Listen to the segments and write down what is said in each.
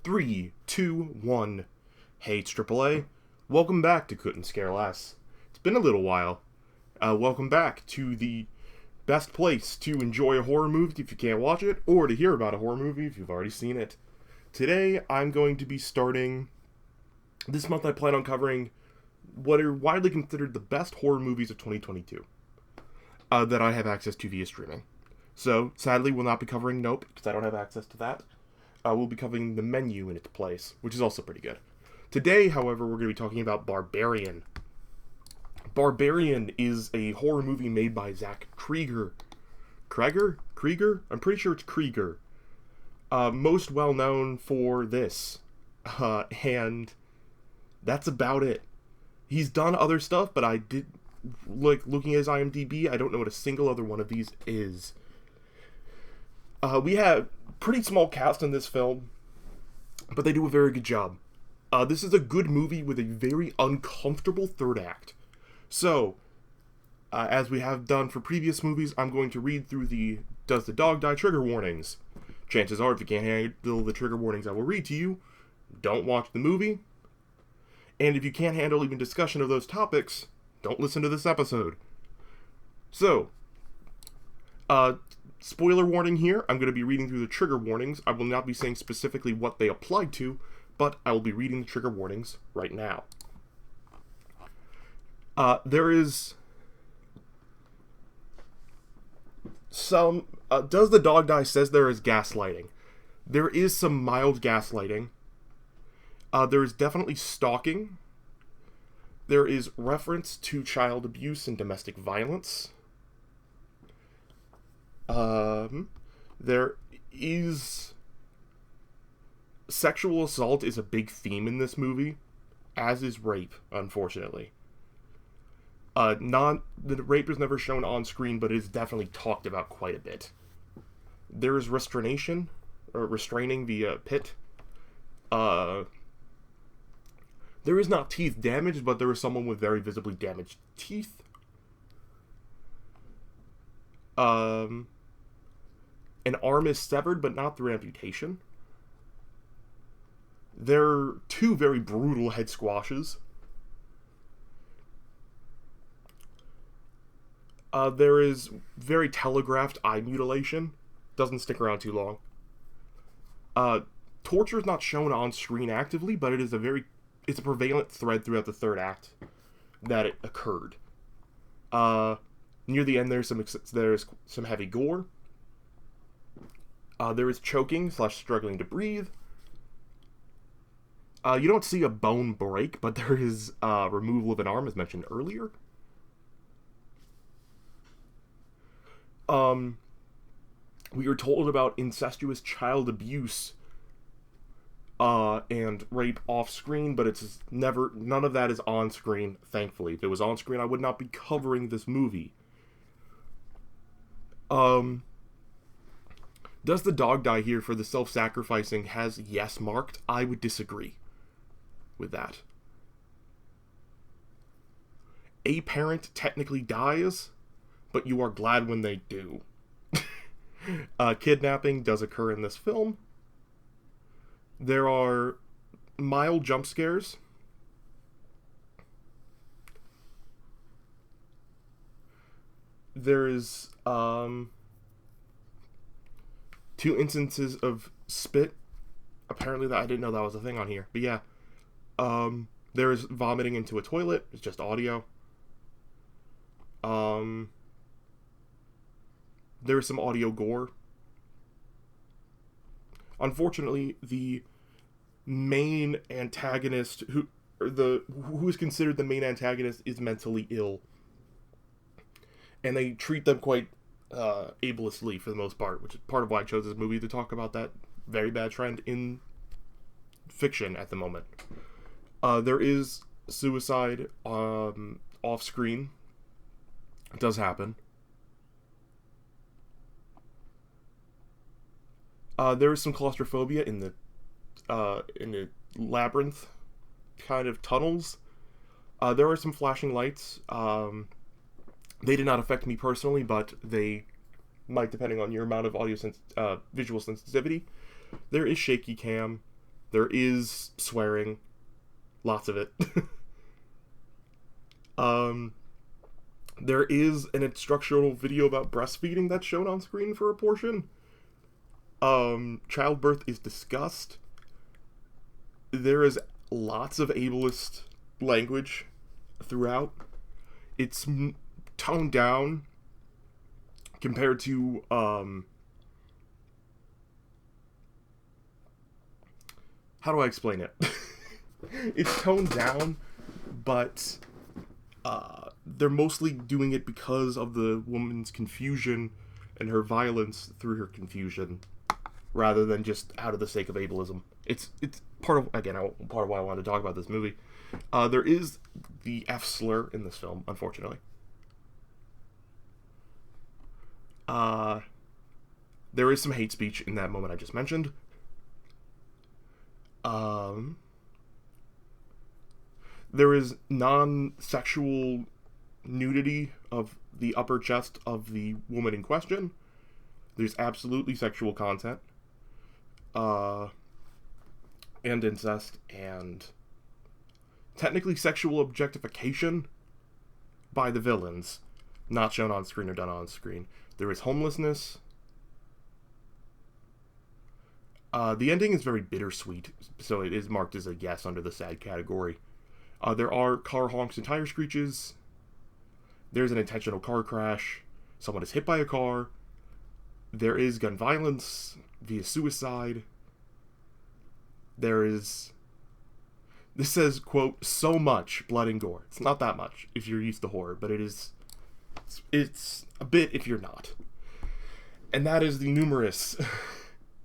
Three, two, one. Hey, it's AAA. Welcome back to Couldn't Scare Less. It's been a little while. Welcome back to the best place to enjoy a horror movie if you can't watch it, or to hear about a horror movie if you've already seen it. Today, I'm going to be starting... This month I plan on covering what are widely considered the best horror movies of 2022 that I have access to via streaming. So, sadly, we'll not be covering Nope, because I don't have access to that. We'll be covering The Menu in its place, which is also pretty good. Today, however, we're going to be talking about Barbarian. Barbarian is a horror movie made by Zach Krieger. Krieger? I'm pretty sure it's Krieger. Most well known for this. And that's about it. He's done other stuff, but I did, looking at his IMDB, I don't know what a single other one of these is. We have pretty small cast in this film, but they do a very good job. This is a good movie with a very uncomfortable third act. So, as we have done for previous movies, I'm going to read through the Does the Dog Die trigger warnings. Chances are, if you can't handle the trigger warnings I will read to you, don't watch the movie. And if you can't handle even discussion of those topics, don't listen to this episode. So, spoiler warning here, I'm going to be reading through the trigger warnings. I will not be saying specifically what they apply to, but I will be reading the trigger warnings right now. There is some... Does the Dog Die says there is gaslighting. There is some mild gaslighting. There is definitely stalking. There is reference to child abuse and domestic violence. There is... Sexual assault is a big theme in this movie, as is rape, unfortunately. The rape is never shown on screen, but it is definitely talked about quite a bit. There is restraining via pit. There is not teeth damaged, but there is someone with very visibly damaged teeth. An arm is severed, but not through amputation. There are two very brutal head squashes. There is very telegraphed eye mutilation. Doesn't stick around too long. Torture is not shown on screen actively, but it's a prevalent thread throughout the third act that it occurred. Near the end, there's some heavy gore. There is choking / struggling to breathe. You don't see a bone break, but there is removal of an arm, as mentioned earlier. We are told about incestuous child abuse and rape off screen, but none of that is on screen, thankfully. If it was on screen, I would not be covering this movie. Does the dog die here for the self-sacrificing has yes marked? I would disagree with that. A parent technically dies, but you are glad when they do. Kidnapping does occur in this film. There are mild jump scares. There is two instances of spit. Apparently, I didn't know that was a thing on here, but yeah. There is vomiting into a toilet. It's just audio. There is some audio gore. Unfortunately, the main antagonist, who is considered the main antagonist, is mentally ill, and they treat them quite ableistly for the most part, which is part of why I chose this movie to talk about that very bad trend in fiction at the moment. There is suicide off screen. It does happen. There is some claustrophobia in the labyrinth kind of tunnels. There are some flashing lights. They did not affect me personally, but they might depending on your amount of visual sensitivity. There is shaky cam. There is swearing. Lots of it. There is an instructional video about breastfeeding that's shown on screen for a portion. Childbirth is discussed. There is lots of ableist language throughout. It's toned down compared to, how do I explain it? It's toned down, but they're mostly doing it because of the woman's confusion and her violence through her confusion, rather than just out of the sake of ableism. It's part of, again, part of why I wanted to talk about this movie. There is the F slur in this film, unfortunately. There is some hate speech in that moment I just mentioned. There is non-sexual nudity of the upper chest of the woman in question. There's absolutely sexual content. And incest, and technically sexual objectification by the villains, not shown on screen or done on screen. There is homelessness. The ending is very bittersweet, so it is marked as a yes under the sad category. There are car honks and tire screeches. There's an intentional car crash. Someone is hit by a car. There is gun violence via suicide. This says, quote, so much blood and gore. It's not that much if you're used to horror, but it's a bit if you're not. And that is the numerous...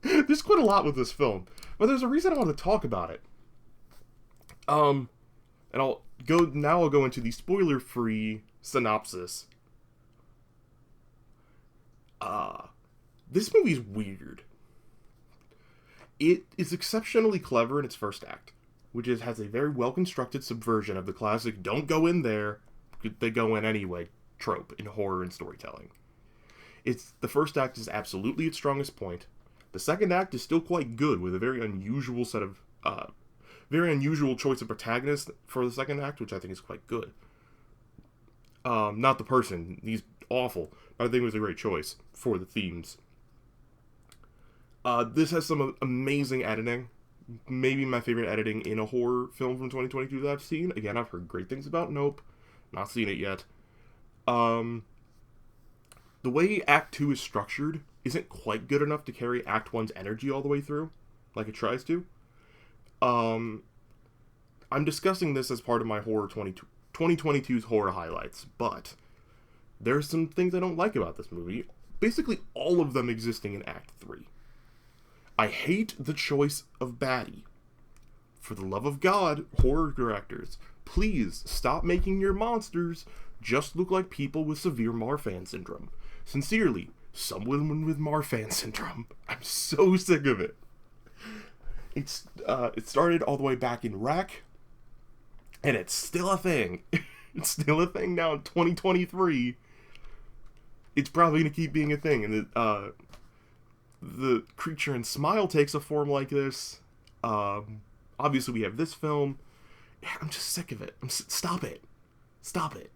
There's quite a lot with this film, but there's a reason I want to talk about it. And I'll go into the spoiler-free synopsis. This movie's weird. It is exceptionally clever in its first act, which has a very well-constructed subversion of the classic "don't go in there, they go in anyway" trope in horror and storytelling. The first act is absolutely its strongest point. The second act is still quite good, with a very unusual choice of protagonist for the second act, which I think is quite good. Not the person, he's awful, but I think it was a great choice for the themes. This has some amazing editing. Maybe my favorite editing in a horror film from 2022 that I've seen. Again, I've heard great things about Nope. Not seen it yet. The way Act 2 is structured isn't quite good enough to carry Act 1's energy all the way through, like it tries to. I'm discussing this as part of my 2022's horror highlights, but there's some things I don't like about this movie. Basically, all of them existing in Act 3. I hate the choice of baddie. For the love of God, horror directors, please stop making your monsters just look like people with severe Marfan syndrome. Sincerely, someone with Marfan syndrome. I'm so sick of it. It started all the way back in Rec, and it's still a thing. It's still a thing now in 2023. It's probably going to keep being a thing, and the Creature in Smile takes a form like this. Obviously, we have this film. I'm just sick of it. Stop it. Stop it.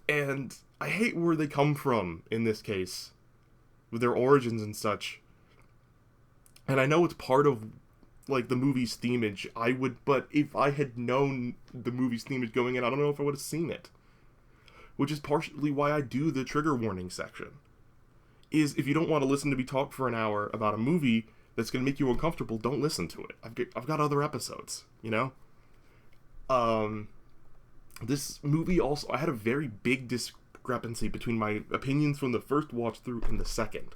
And I hate where they come from in this case, with their origins and such. And I know it's part of, like, the movie's themage. But if I had known the movie's themage going in, I don't know if I would have seen it. Which is partially why I do the trigger warning section. Is if you don't want to listen to me talk for an hour about a movie that's going to make you uncomfortable, don't listen to it. I've got other episodes, you know? This movie also, I had a very big discrepancy between my opinions from the first watch through and the second.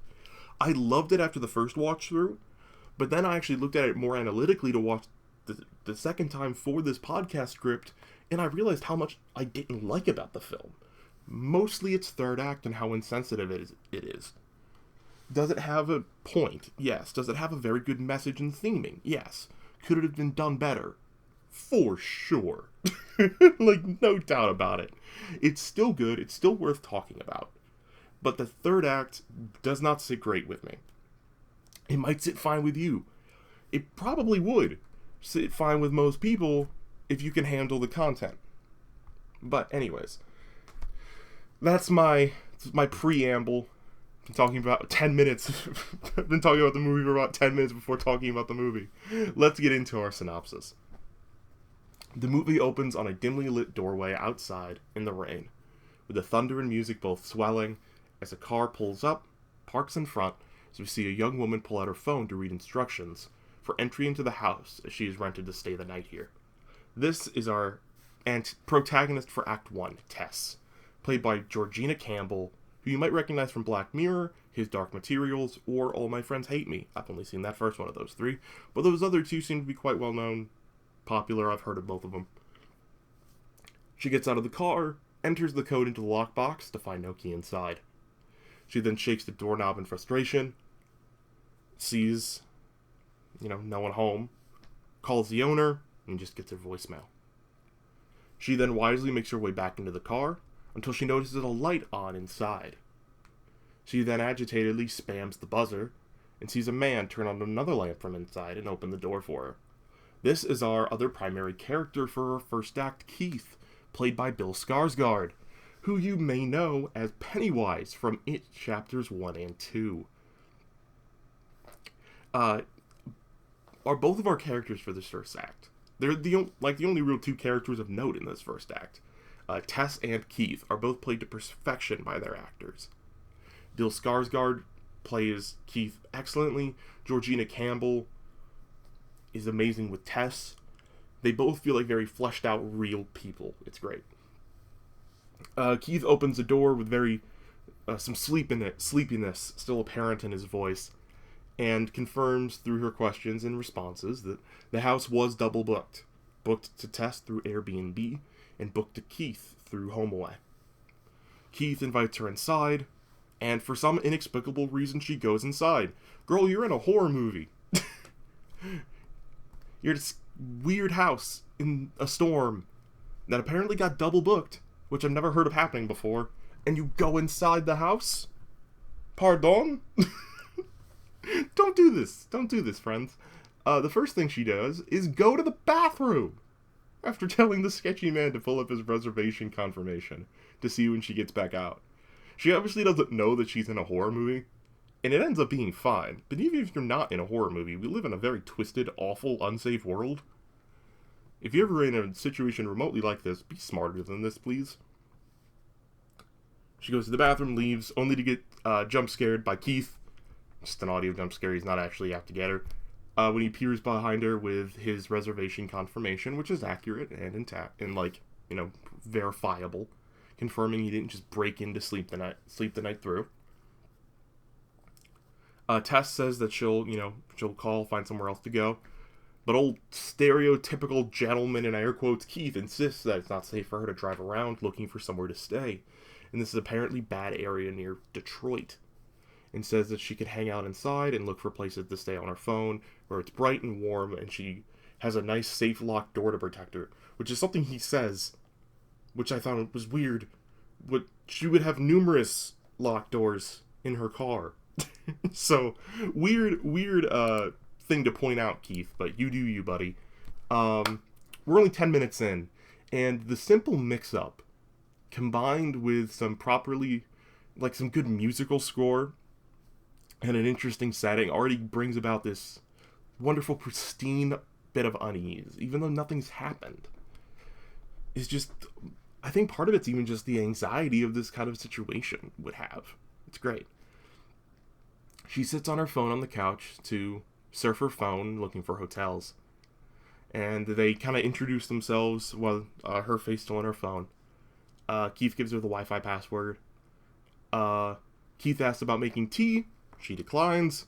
I loved it after the first watch through, but then I actually looked at it more analytically to watch the second time for this podcast script, and I realized how much I didn't like about the film. Mostly its third act and how insensitive it is. Does it have a point? Yes. Does it have a very good message and theming? Yes. Could it have been done better? For sure. Like, no doubt about it. It's still good. It's still worth talking about. But the third act does not sit great with me. It might sit fine with you. it probably would sit fine with most people if you can handle the content. But anyways, that's my preamble. I've been talking about 10 minutes. I've been talking about the movie for about 10 minutes before talking about the movie. Let's get into our synopsis. The movie opens on a dimly lit doorway outside in the rain, with the thunder and music both swelling as a car pulls up, parks in front, as we see a young woman pull out her phone to read instructions for entry into the house as she is rented to stay the night here. This is our protagonist for Act 1, Tess, played by Georgina Campbell, who you might recognize from Black Mirror, His Dark Materials, or All My Friends Hate Me. I've only seen that first one of those three, but those other two seem to be quite well known, popular. I've heard of both of them. She gets out of the car, enters the code into the lockbox to find no key inside. She then shakes the doorknob in frustration, sees, no one home, calls the owner, and just gets her voicemail. She then wisely makes her way back into the car until she notices a light on inside. She then agitatedly spams the buzzer and sees a man turn on another lamp from inside and open the door for her. This is our other primary character for our first act, Keith, played by Bill Skarsgård, who you may know as Pennywise from It Chapters 1 and 2. Are both of our characters for this first act. They're the only real two characters of note in this first act. Tess and Keith are both played to perfection by their actors. Bill Skarsgård plays Keith excellently. Georgina Campbell is amazing with Tess. They both feel like very fleshed out, real people. It's great. Keith opens the door with some sleepiness still apparent in his voice, and confirms through her questions and responses that the house was double booked. Booked to Tess through Airbnb, and booked to Keith through HomeAway. Keith invites her inside, and for some inexplicable reason she goes inside. Girl, you're in a horror movie. You're in this weird house in a storm that apparently got double booked, which I've never heard of happening before, and you go inside the house? Pardon? Don't do this, friends. The first thing she does is go to the bathroom after telling the sketchy man to pull up his reservation confirmation to see when she gets back out. She obviously doesn't know that she's in a horror movie, and it ends up being fine. But even if you're not in a horror movie, we live in a very twisted, awful, unsafe world. If you're ever in a situation remotely like this, be smarter than this, please. She goes to the bathroom, leaves, only to get jump scared by Keith. Just an audio jump scare, he's not actually out to get her. When he peers behind her with his reservation confirmation, which is accurate and intact and verifiable, confirming he didn't just break in to sleep the night through. Tess says that she'll call, find somewhere else to go, but old stereotypical gentleman in air quotes Keith insists that it's not safe for her to drive around looking for somewhere to stay, and this is apparently bad area near Detroit, and says that she could hang out inside and look for places to stay on her phone where it's bright and warm and she has a nice safe locked door to protect her, which is something he says, which I thought was weird. But she would have numerous locked doors in her car. So, weird thing to point out, Keith, but you do you, buddy. We're only 10 minutes in, and the simple mix-up, combined with some good musical score, and an interesting setting, already brings about this wonderful, pristine bit of unease, even though nothing's happened. It's just, I think part of it's even just the anxiety of this kind of situation would have. It's great. She sits on her phone on the couch to surf her phone, looking for hotels. And they kind of introduce themselves while her face still on her phone. Keith gives her the Wi-Fi password. Keith asks about making tea. She declines.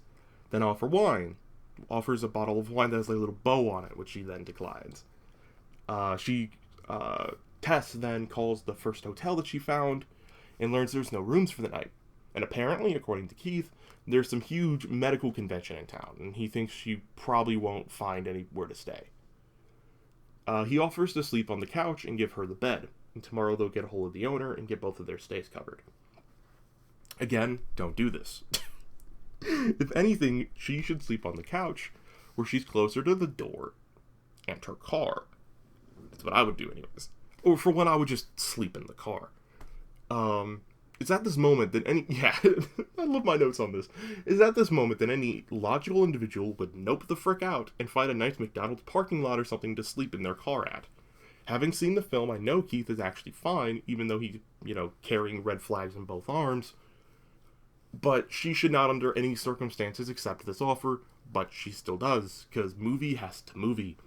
Then offers a bottle of wine that has a little bow on it, which she then declines. Tess then calls the first hotel that she found and learns there's no rooms for the night. And apparently, according to Keith, there's some huge medical convention in town, and he thinks she probably won't find anywhere to stay. He offers to sleep on the couch and give her the bed, and tomorrow they'll get a hold of the owner and get both of their stays covered. Again, don't do this. If anything, she should sleep on the couch, where she's closer to the door and her car. That's what I would do anyways. Or for when I would just sleep in the car. It's at this moment that I love my notes on this. It's at this moment that any logical individual would nope the frick out and find a nice McDonald's parking lot or something to sleep in their car at. Having seen the film, I know Keith is actually fine, even though he's, carrying red flags in both arms. But she should not under any circumstances accept this offer, but she still does, because movie has to movie.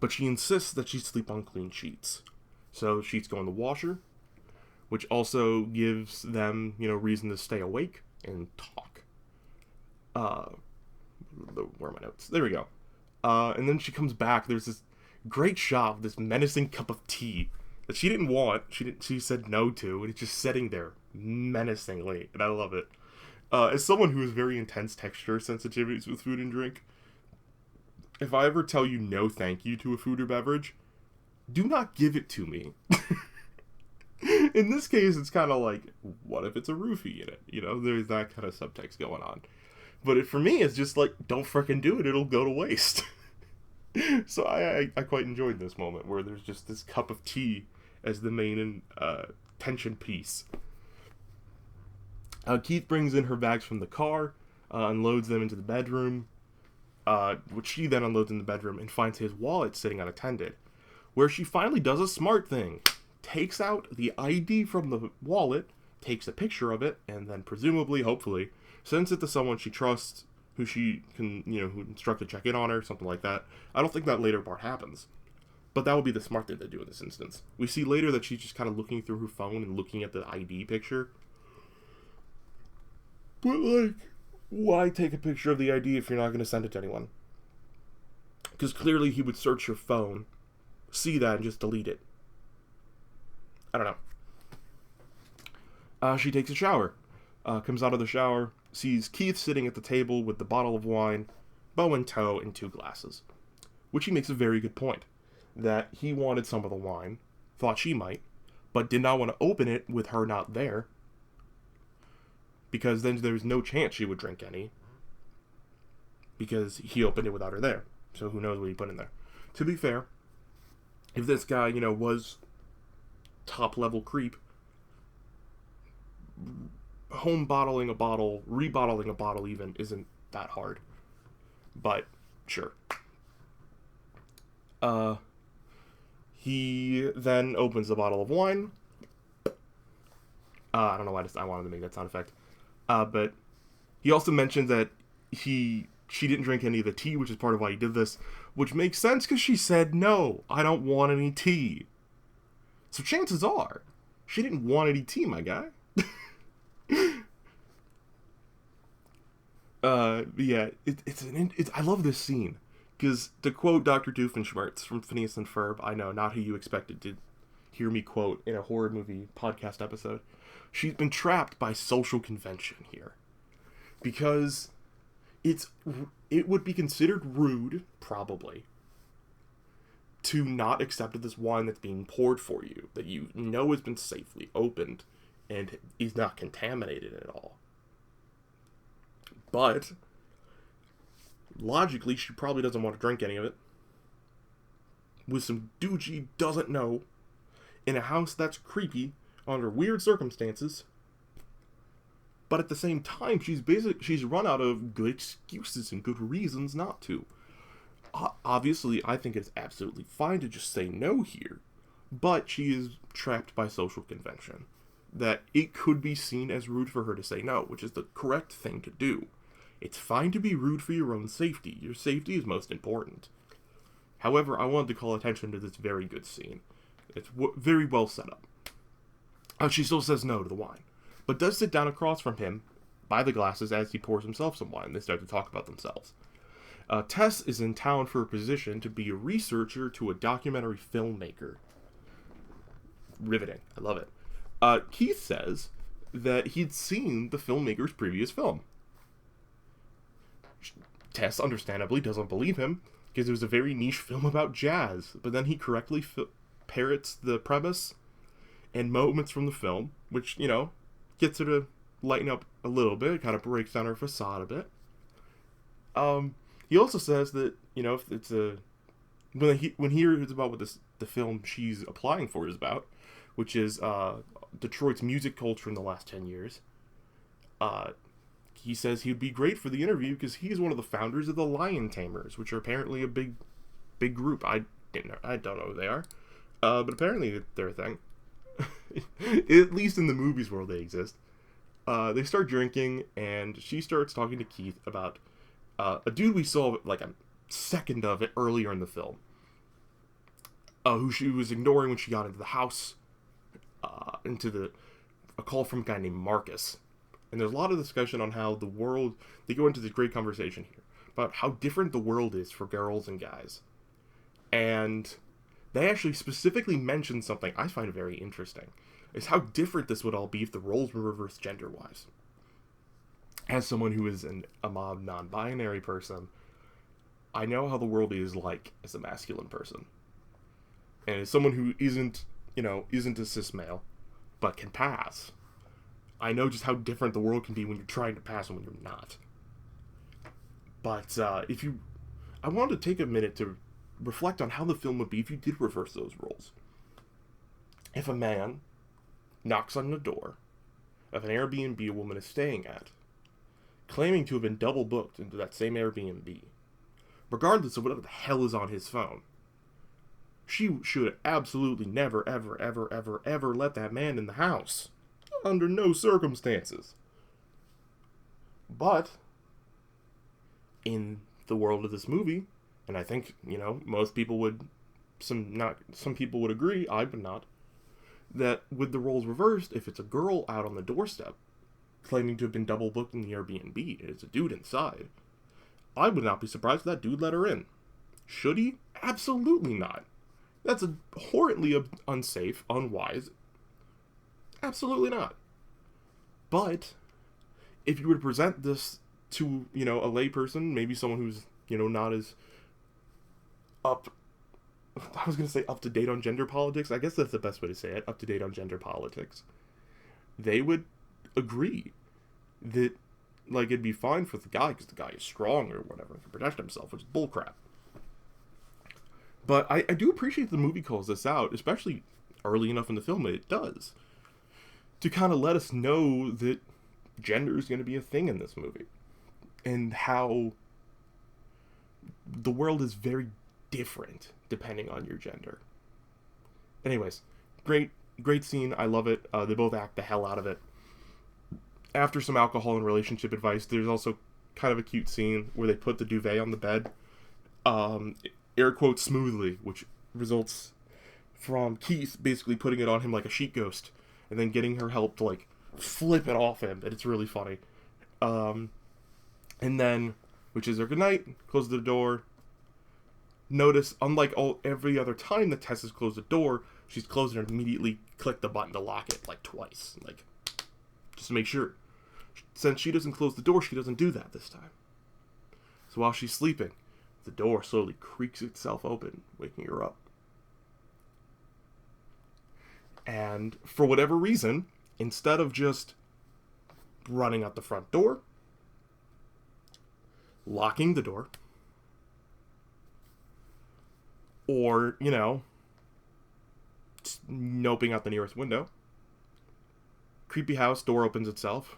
But she insists that she sleep on clean sheets. So sheets go in the washer, which also gives them, reason to stay awake and talk. Where are my notes? There we go. And then she comes back. There's this great shot of this menacing cup of tea that she didn't want. She said no to, and it's just sitting there menacingly, and I love it. As someone who has very intense texture sensitivities with food and drink, if I ever tell you no thank you to a food or beverage, do not give it to me. In this case, it's kind of like, what if it's a roofie in it? There's that kind of subtext going on. But for me, it's just like, don't frickin' do it, it'll go to waste. So I quite enjoyed this moment where there's just this cup of tea as the main tension piece. Keith brings in her bags from the car, unloads them into the bedroom, which she then unloads in the bedroom and finds his wallet sitting unattended, where she finally does a smart thing. Takes out the ID from the wallet, takes a picture of it, and then presumably, hopefully, sends it to someone she trusts, who she can, who instruct to check in on her, something like that. I don't think that later part happens. But that would be the smart thing to do in this instance. We see later that she's just kind of looking through her phone and looking at the ID picture. But, why take a picture of the ID if you're not going to send it to anyone? Because clearly he would search your phone, see that, and just delete it. I don't know. She takes a shower. Comes out of the shower, sees Keith sitting at the table with the bottle of wine, bow in tow, and 2 glasses. Which he makes a very good point. That he wanted some of the wine, thought she might, but did not want to open it with her not there. Because then there's no chance she would drink any. Because he opened it without her there. So who knows what he put in there. To be fair, if this guy, was top level creep, home bottling a bottle, rebottling a bottle even, isn't that hard. But, sure. He then opens the bottle of wine. I don't know why I wanted to make that sound effect. But he also mentioned that she didn't drink any of the tea, which is part of why he did this, which makes sense because she said, no, I don't want any tea. So chances are, she didn't want any tea, my guy. I love this scene. Because, to quote Dr. Doofenshmirtz from Phineas and Ferb, I know, not who you expected to hear me quote in a horror movie podcast episode, she's been trapped by social convention here. Because it would be considered rude, probably, to not accept this wine that's being poured for you, that you know has been safely opened and is not contaminated at all. But logically, she probably doesn't want to drink any of it. With some dude she doesn't know, in a house that's creepy, under weird circumstances. But at the same time, she's run out of good excuses and good reasons not to. Obviously, I think it's absolutely fine to just say no here. But she is trapped by social convention. That it could be seen as rude for her to say no, which is the correct thing to do. It's fine to be rude for your own safety. Your safety is most important. However, I wanted to call attention to this very good scene. It's very well set up. She still says no to the wine, but does sit down across from him by the glasses as he pours himself some wine. They start to talk about themselves. Tess is in town for a position to be a researcher to a documentary filmmaker. Riveting. I love it. Keith says that he'd seen the filmmaker's previous film. Tess, understandably, doesn't believe him, because it was a very niche film about jazz, but then he correctly parrots the premise and moments from the film, which, gets her to lighten up a little bit, kind of breaks down her facade a bit. He also says that, if it's when he hears about what the film she's applying for is about, which is Detroit's music culture in the last 10 years, he says he'd be great for the interview because he's one of the founders of the Lion Tamers, which are apparently a big group. I don't know who they are, but apparently they're a thing. At least in the movies world they exist. They start drinking, and she starts talking to Keith about a dude we saw like a second of it earlier in the film, who she was ignoring when she got into the house, a call from a guy named Marcus. And there's a lot of discussion on how the world, they go into this great conversation here about how different the world is for girls and guys. And they actually specifically mention something I find very interesting, is how different this would all be if the roles were reversed gender-wise. As someone who is a non-binary person, I know how the world is like as a masculine person. And as someone who isn't a cis male, but can pass, I know just how different the world can be when you're trying to pass and when you're not. But I wanted to take a minute to reflect on how the film would be if you did reverse those roles. If a man knocks on the door of an Airbnb a woman is staying at, claiming to have been double booked into that same Airbnb, regardless of whatever the hell is on his phone, she should absolutely never, ever, ever, ever, ever let that man in the house. Under no circumstances. But in the world of this movie, and I think, most people would, some people would agree, I would not, that with the roles reversed, if it's a girl out on the doorstep claiming to have been double booked in the Airbnb and it's a dude inside, I would not be surprised if that dude let her in. Should he? Absolutely not. That's horribly unsafe, unwise. Absolutely not. But if you were to present this to, a layperson, maybe someone who's, not as up to date on gender politics. I guess that's the best way to say it, up to date on gender politics. They would agree that, it'd be fine for the guy because the guy is strong or whatever and can protect himself, which is bullcrap. But I do appreciate the movie calls this out, especially early enough in the film that it does, to kind of let us know that gender is going to be a thing in this movie. And how the world is very different depending on your gender. Anyways, great scene. I love it. They both act the hell out of it. After some alcohol and relationship advice, there's also kind of a cute scene where they put the duvet on the bed. Air quotes smoothly, which results from Keith basically putting it on him like a sheet ghost and then getting her help to flip it off him, and it's really funny. And then, which is their goodnight, close the door. Notice, unlike every other time that Tess has closed the door, she's closed and immediately clicked the button to lock it, twice. Just to make sure. Since she doesn't close the door, she doesn't do that this time. So while she's sleeping, the door slowly creaks itself open, waking her up. And for whatever reason, instead of just running out the front door, locking the door, or, just noping out the nearest window, creepy house, door opens itself.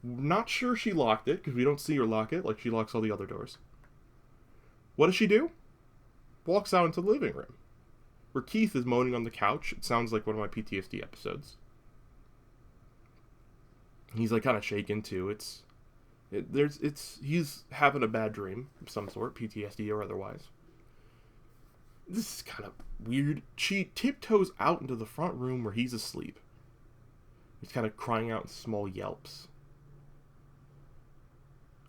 Not sure she locked it, because we don't see her lock it like she locks all the other doors. What does she do? Walks out into the living room, where Keith is moaning on the couch. It sounds like one of my PTSD episodes. He's kind of shaken too. He's having a bad dream of some sort, PTSD or otherwise. This is kind of weird. She tiptoes out into the front room where he's asleep. He's kind of crying out in small yelps.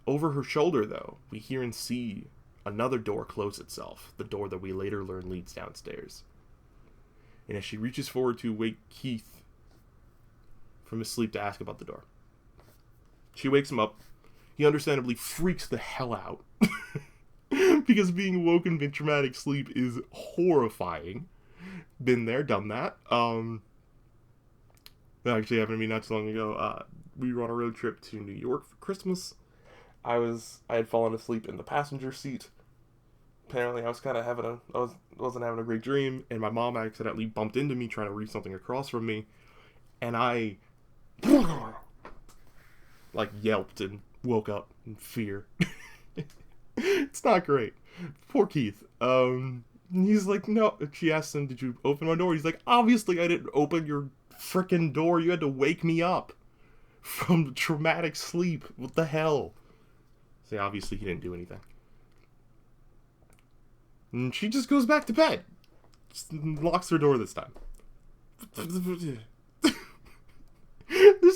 Over her shoulder, though, we hear and see another door close itself, the door that we later learn leads downstairs. And as she reaches forward to wake Keith from his sleep to ask about the door, she wakes him up. He understandably freaks the hell out because being woken in traumatic sleep is horrifying. Been there, done that. That actually happened to me not so long ago. We were on a road trip to New York for Christmas, I had fallen asleep in the passenger seat. Apparently, I was kind of wasn't having a great dream, and my mom accidentally bumped into me trying to read something across from me, and I like yelped and woke up in fear. It's not great. Poor Keith. He's like, no. She asked him, "Did you open my door?" He's like, "Obviously, I didn't open your frickin' door. You had to wake me up from traumatic sleep. What the hell?" Say, obviously, he didn't do anything. And she just goes back to bed. Just locks her door this time. This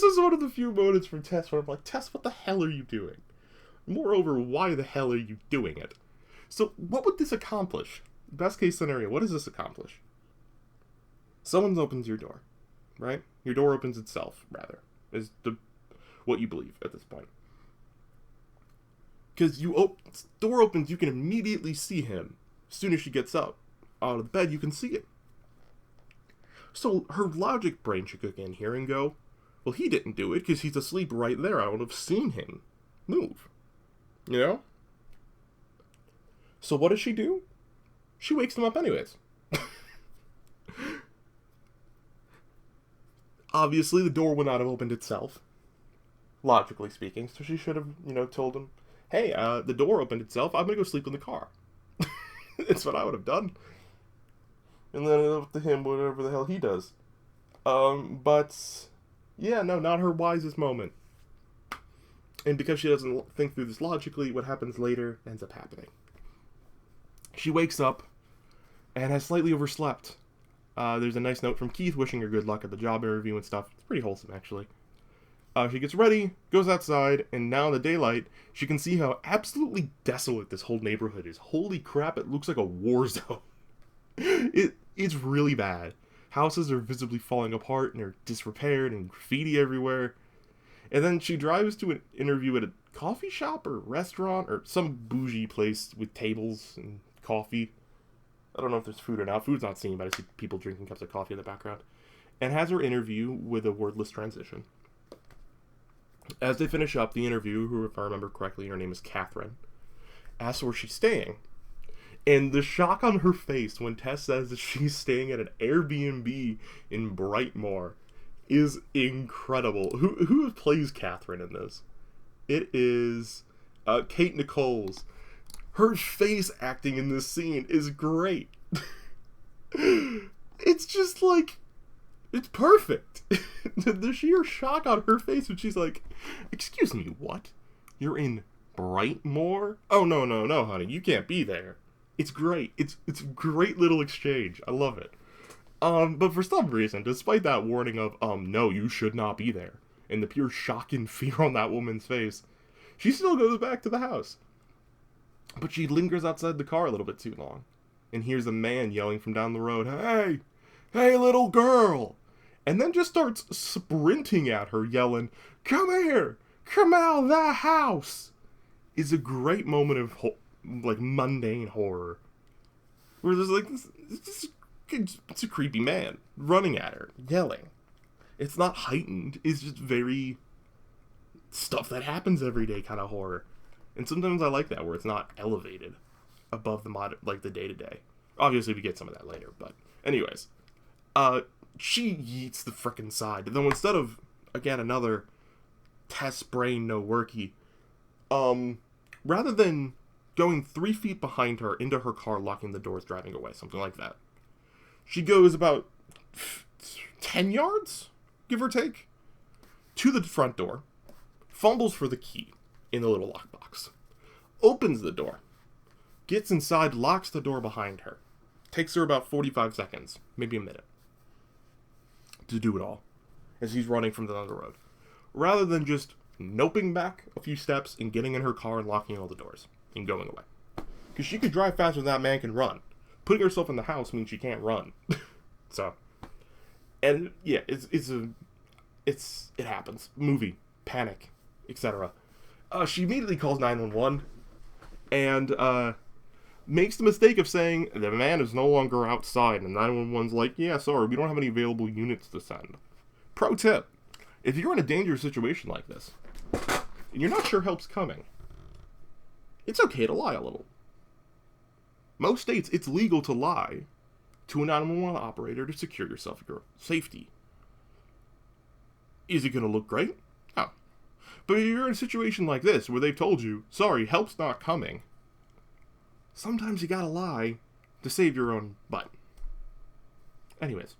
is one of the few moments from Tess where I'm like, Tess, what the hell are you doing? Moreover, why the hell are you doing it? So, what would this accomplish? Best case scenario, what does this accomplish? Someone opens your door, right? Your door opens itself, rather, is what you believe at this point. Because door opens, you can immediately see him. As soon as she gets up out of the bed, you can see it. So her logic brain should kick in here and go, well, he didn't do it because he's asleep right there. I would have seen him move. You know? So what does she do? She wakes him up anyways. Obviously, the door would not have opened itself. Logically speaking. So she should have, told him, hey, the door opened itself. I'm going to go sleep in the car. That's what I would have done. And then up to him, whatever the hell he does. But, yeah, no, not her wisest moment. And because she doesn't think through this logically, what happens later ends up happening. She wakes up and has slightly overslept. There's a nice note from Keith wishing her good luck at the job interview and stuff. It's pretty wholesome, actually. She gets ready, goes outside, and now in the daylight, she can see how absolutely desolate this whole neighborhood is. Holy crap, it looks like a war zone. It's really bad. Houses are visibly falling apart and are disrepaired and graffiti everywhere. And then she drives to an interview at a coffee shop or restaurant or some bougie place with tables and coffee. I don't know if there's food or not. Food's not seen, but I see people drinking cups of coffee in the background. And has her interview with a wordless transition. As they finish up the interview, who, if I remember correctly, her name is Catherine, asks where she's staying. And the shock on her face when Tess says that she's staying at an Airbnb in Brightmoor is incredible. Who plays Catherine in this? It is Kate Nichols. Her face acting in this scene is great. It's just like, it's perfect. The sheer shock on her face when she's like, excuse me, what? You're in Brightmoor? Oh, no, honey, you can't be there. It's great. It's a great little exchange. I love it. But for some reason, despite that warning of, no, you should not be there, and the pure shock and fear on that woman's face, she still goes back to the house. But she lingers outside the car a little bit too long, and hears a man yelling from down the road, hey, little girl, and then just starts sprinting at her, yelling, come here, come out of that house. Is a great moment of, mundane horror, where there's, it's a creepy man running at her, yelling. It's not heightened, it's just very stuff that happens every day kind of horror. And sometimes I like that, where it's not elevated above the day-to-day. Obviously, we get some of that later, but anyways. She yeets the frickin' side. Though instead of, again, another Tess brain no worky, rather than going 3 feet behind her into her car, locking the doors, driving away, something like that, she goes about 10 yards, give or take, to the front door, fumbles for the key in the little lockbox, opens the door, gets inside, locks the door behind her. Takes her about 45 seconds, maybe a minute, to do it all, as he's running from down the road. Rather than just noping back a few steps and getting in her car and locking all the doors and going away. Because she could drive faster than that man can run. Putting herself in the house means she can't run. So, and yeah, it happens. Movie, panic, etc. She immediately calls 911 and makes the mistake of saying the man is no longer outside, and 911's like, yeah, sorry, we don't have any available units to send. Pro tip, if you're in a dangerous situation like this, and you're not sure help's coming, It's okay to lie a little. Most states, it's legal to lie to a 911 operator to secure yourself your safety. Is it going to look great? No. But if you're in a situation like this, where they've told you, sorry, help's not coming, sometimes you gotta lie to save your own butt. Anyways,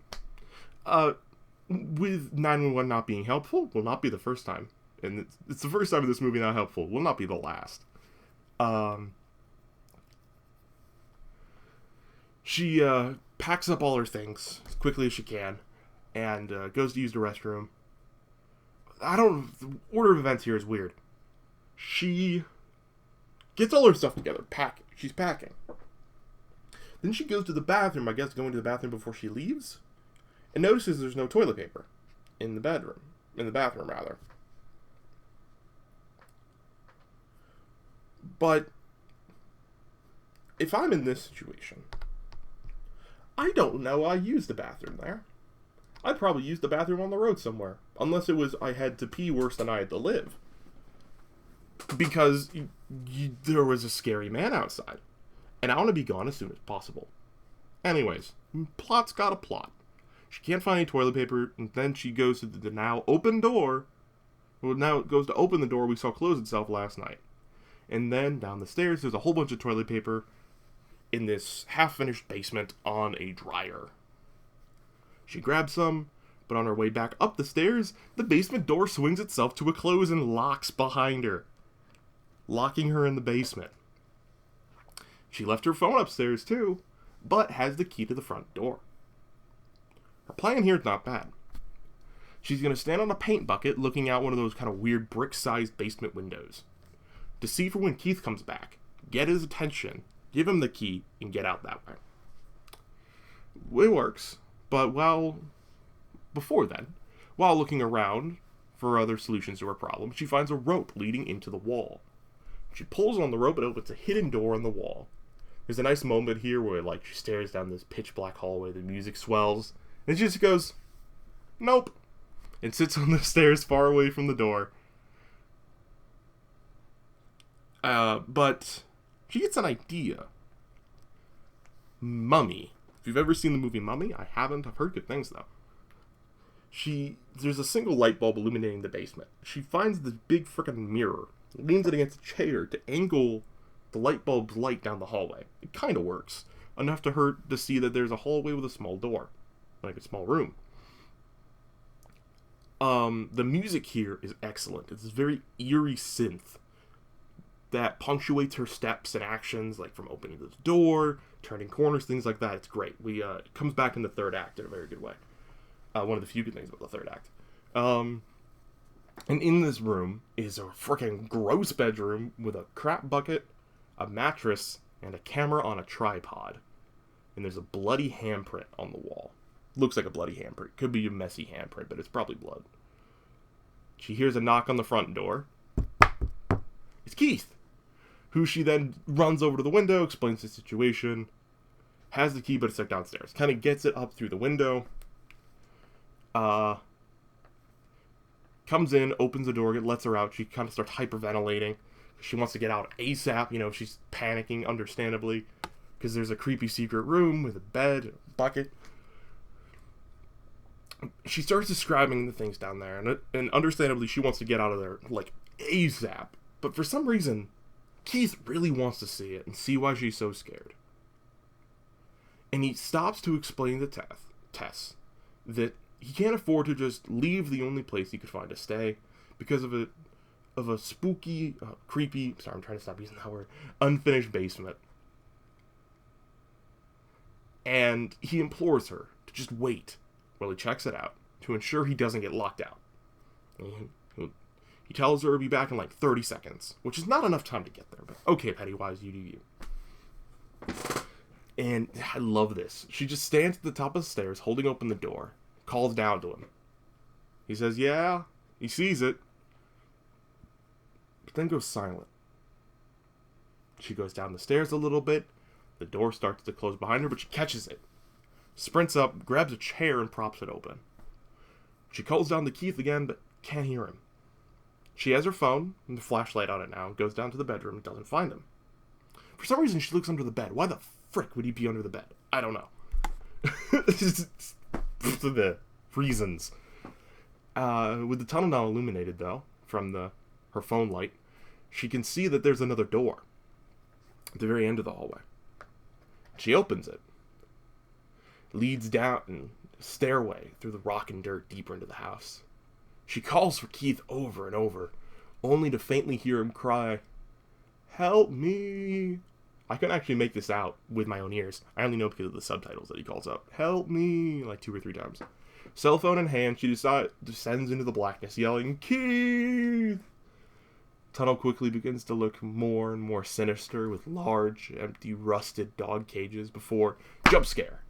with 911 not being helpful, will not be the first time. And it's the first time in this movie not helpful, will not be the last. She packs up all her things as quickly as she can and goes to use the restroom. The order of events here is weird. She gets all her stuff together, she's packing. Then she goes to the bathroom, I guess going to the bathroom before she leaves, and notices there's no toilet paper in the bathroom rather. But if I'm in this situation, I don't know I used the bathroom there. I'd probably use the bathroom on the road somewhere. Unless it was I had to pee worse than I had to live. Because there was a scary man outside. And I want to be gone as soon as possible. Anyways, plot's got a plot. She can't find any toilet paper, and then she goes to the now open door. Well, now it goes to open the door we saw close itself last night. And then down the stairs, there's a whole bunch of toilet paper in this half-finished basement on a dryer. She grabs some, but on her way back up the stairs, the basement door swings itself to a close and locks behind her, locking her in the basement. She left her phone upstairs too, but has the key to the front door. Her plan here is not bad. She's going to stand on a paint bucket looking out one of those kind of weird brick-sized basement windows to see for when Keith comes back, get his attention, give him the key, and get out that way. It works, but before then, while looking around for other solutions to her problem, she finds a rope leading into the wall. She pulls on the rope and opens a hidden door in the wall. There's a nice moment here where she stares down this pitch black hallway, the music swells, and she just goes, nope, and sits on the stairs far away from the door. But she gets an idea. Mummy. If you've ever seen the movie Mummy, I haven't. I've heard good things, though. There's a single light bulb illuminating the basement. She finds this big frickin' mirror, leans it against a chair to angle the light bulb's light down the hallway. It kind of works. Enough to her to see that there's a hallway with a small door. Like a small room. The music here is excellent. It's this very eerie synth that punctuates her steps and actions, like from opening the door, turning corners, things like that. It's great. It comes back in the third act in a very good way. One of the few good things about the third act. And in this room is a freaking gross bedroom with a crap bucket, a mattress, and a camera on a tripod. And there's a bloody handprint on the wall. Looks like a bloody handprint. Could be a messy handprint, but it's probably blood. She hears a knock on the front door. It's Keith, who she then runs over to the window, explains the situation, has the key, but it's downstairs. Kind of gets it up through the window. Comes in, opens the door, lets her out. She kind of starts hyperventilating. She wants to get out ASAP. She's panicking, understandably, because there's a creepy secret room with a bed, a bucket. She starts describing the things down there, and understandably, she wants to get out of there, ASAP. But for some reason, Keith really wants to see it and see why she's so scared. And he stops to explain to Tess that he can't afford to just leave the only place he could find to stay because of a spooky, creepy, sorry, I'm trying to stop using that word, unfinished basement. And he implores her to just wait while he checks it out to ensure he doesn't get locked out. He tells her he'll be back in 30 seconds, which is not enough time to get there, but okay, Pennywise, you do you. And I love this. She just stands at the top of the stairs, holding open the door, calls down to him. He says, yeah, he sees it, but then goes silent. She goes down the stairs a little bit, the door starts to close behind her, but she catches it, sprints up, grabs a chair, and props it open. She calls down to Keith again, but can't hear him. She has her phone and the flashlight on it now, goes down to the bedroom and doesn't find him. For some reason, she looks under the bed. Why the frick would he be under the bed? I don't know. The reasons. With the tunnel now illuminated, though, from her phone light, she can see that there's another door at the very end of the hallway. She opens it. Leads down a stairway through the rock and dirt deeper into the house. She calls for Keith over and over, only to faintly hear him cry, "Help me!" I couldn't actually make this out with my own ears. I only know because of the subtitles that he calls out, "Help me!" like 2 or 3 times. Cell phone in hand, she descends into the blackness, yelling, "Keith!" Tunnel quickly begins to look more and more sinister, with large, empty, rusted dog cages before jump scare.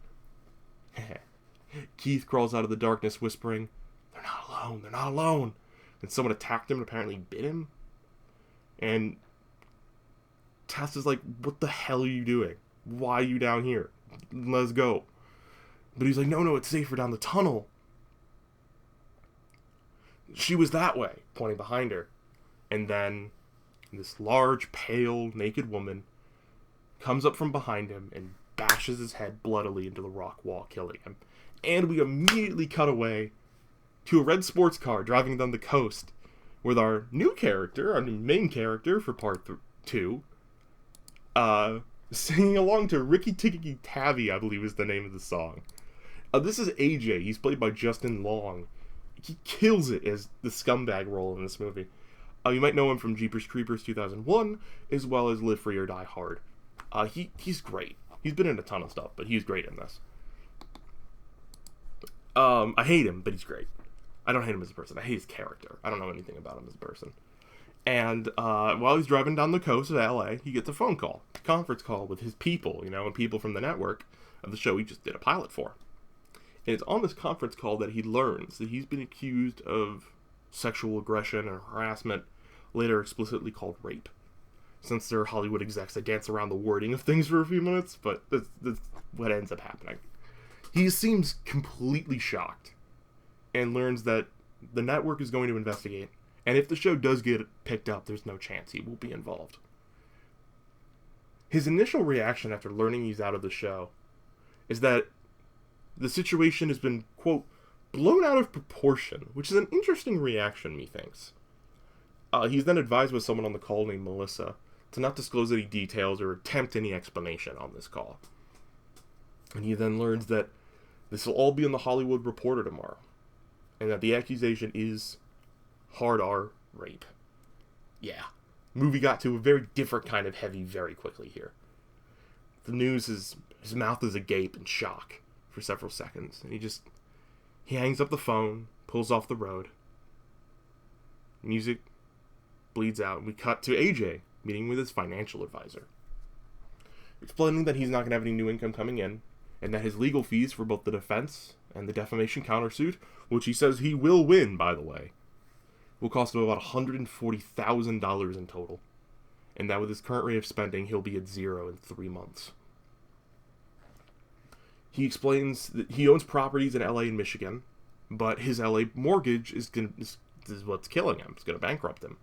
Keith crawls out of the darkness, whispering, "They're not alone, they're not alone." And someone attacked him and apparently bit him. And Tess is like, "What the hell are you doing? Why are you down here? Let's go." But he's like, no, it's safer down the tunnel. She was that way, pointing behind her. And then this large, pale, naked woman comes up from behind him and bashes his head bloodily into the rock wall, killing him. And we immediately cut away to a red sports car driving down the coast with our new character, our new main character for part 2, singing along to Ricky Tikki Tavi, I believe is the name of the song. This is AJ. He's played by Justin Long. He kills it as the scumbag role in this movie. You might know him from Jeepers Creepers 2001, as well as Live Free or Die Hard. He's great. He's been in a ton of stuff, but he's great in this. I hate him, but he's great. I don't hate him as a person. I hate his character. I don't know anything about him as a person. And while he's driving down the coast of LA, he gets a phone call, a conference call with his people, and people from the network of the show he just did a pilot for. And it's on this conference call that he learns that he's been accused of sexual aggression and harassment, later explicitly called rape. Since they're Hollywood execs, they dance around the wording of things for a few minutes, but that's what ends up happening. He seems completely shocked and learns that the network is going to investigate, and if the show does get picked up, there's no chance he will be involved. His initial reaction after learning he's out of the show is that the situation has been, quote, blown out of proportion, which is an interesting reaction, methinks. He's then advised with someone on the call named Melissa to not disclose any details or attempt any explanation on this call. And he then learns that this will all be in the Hollywood Reporter tomorrow, and that the accusation is hard R rape. Yeah. Movie got to a very different kind of heavy very quickly here. The news is, his mouth is agape in shock for several seconds, and he hangs up the phone, pulls off the road. Music bleeds out, and we cut to AJ meeting with his financial advisor, explaining that he's not going to have any new income coming in, and that his legal fees for both the defense and the defamation countersuit, which he says he will win, by the way, will cost him about $140,000 in total, and that with his current rate of spending, he'll be at zero in 3 months. He explains that he owns properties in LA and Michigan, but his LA mortgage is what's killing him. It's going to bankrupt him.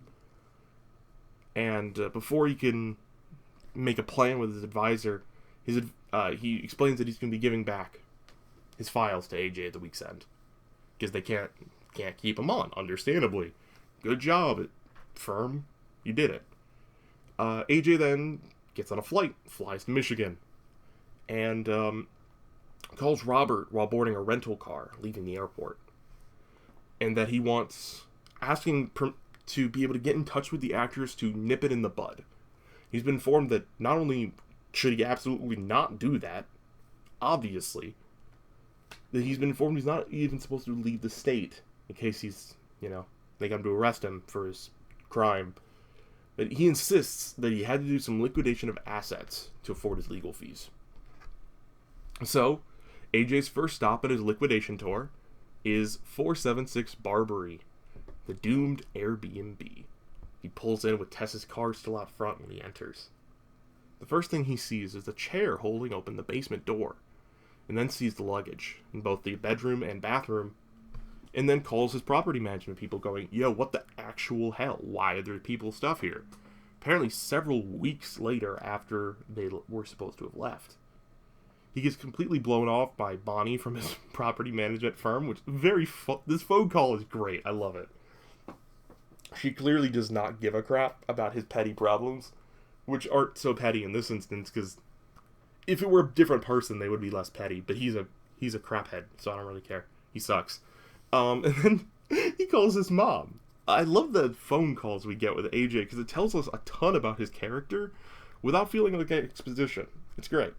And before he can make a plan with his advisor, he explains that he's going to be giving back his files to AJ at the week's end, because they can't keep him on, understandably. Good job, firm. You did it. AJ then gets on a flight, flies to Michigan, and calls Robert while boarding a rental car leaving the airport, and that he wants, asking to be able to get in touch with the actors to nip it in the bud. He's been informed that not only should he absolutely not do that, obviously, that he's been informed he's not even supposed to leave the state in case he's, they come to arrest him for his crime. But he insists that he had to do some liquidation of assets to afford his legal fees. So, AJ's first stop on his liquidation tour is 476 Barbarian, the doomed Airbnb. He pulls in with Tess's car still out front when he enters. The first thing he sees is a chair holding open the basement door, and then sees the luggage in both the bedroom and bathroom, and then calls his property management people going, "Yo, what the actual hell? Why are there people's stuff here?" apparently several weeks later after they were supposed to have left. He gets completely blown off by Bonnie from his property management firm, which this phone call is great. I love it. She clearly does not give a crap about his petty problems, which aren't so petty in this instance, because if it were a different person, they would be less petty. But he's a craphead, so I don't really care. He sucks. And then he calls his mom. I love the phone calls we get with AJ, because it tells us a ton about his character without feeling like exposition. It's great.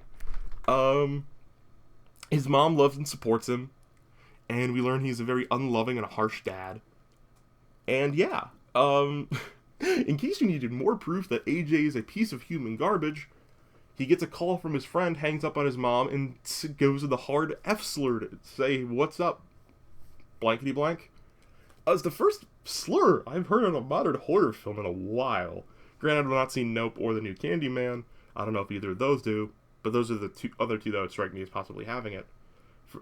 His mom loves and supports him, and we learn he's a very unloving and a harsh dad. And yeah, in case you needed more proof that AJ is a piece of human garbage, he gets a call from his friend, hangs up on his mom, and goes to the hard F slur to say, "What's up, blankety blank?" It's the first slur I've heard in a modern horror film in a while. Granted, I've not seen Nope or the new Candyman. I don't know if either of those do, but those are the other two that would strike me as possibly having it,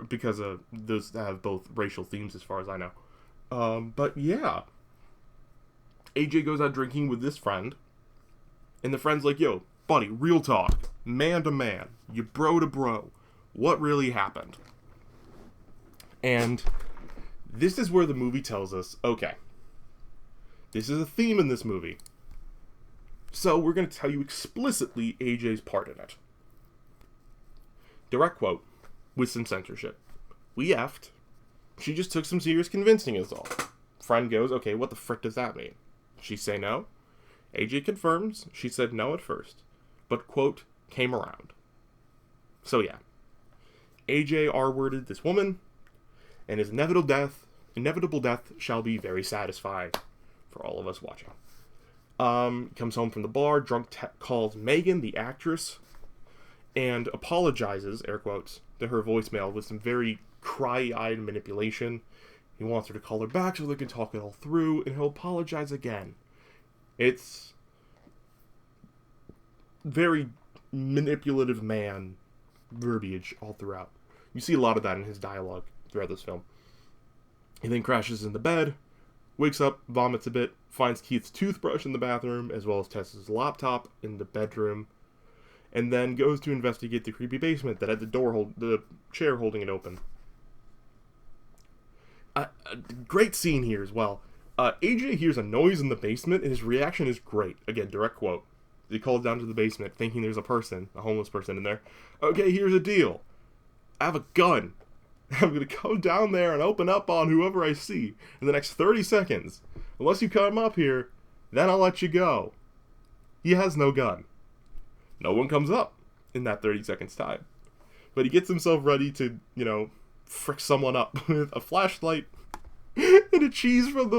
because those have both racial themes as far as I know. But yeah, AJ goes out drinking with this friend, and the friend's like, "Yo, buddy, real talk, man to man, you bro to bro, what really happened?" And this is where the movie tells us, okay, this is a theme in this movie, so we're going to tell you explicitly AJ's part in it. Direct quote, with some censorship. "We effed. She just took some serious convincing is all." Friend goes, "Okay, what the frick does that mean?" She say no. AJ confirms she said no at first, but, quote, came around. So yeah, AJ R-worded this woman, and his inevitable death shall be very satisfying for all of us watching. Comes home from the bar, drunk calls Megan, the actress, and apologizes, air quotes, to her voicemail with some very cry-eyed manipulation. He wants her to call her back so they can talk it all through, and he'll apologize again. It's very manipulative man verbiage all throughout. You see a lot of that in his dialogue throughout this film. He then crashes in the bed, wakes up, vomits a bit, finds Keith's toothbrush in the bathroom, as well as Tessa's laptop in the bedroom, and then goes to investigate the creepy basement that had the chair holding it open. A great scene here as well. AJ hears a noise in the basement, and his reaction is great. Again, direct quote. He calls down to the basement, thinking there's a homeless person in there. "Okay, here's the deal. I have a gun. I'm going to go down there and open up on whoever I see in the next 30 seconds. Unless you come up here, then I'll let you go." He has no gun. No one comes up in that 30 seconds time. But he gets himself ready to, frick someone up with a flashlight and a cheese knife.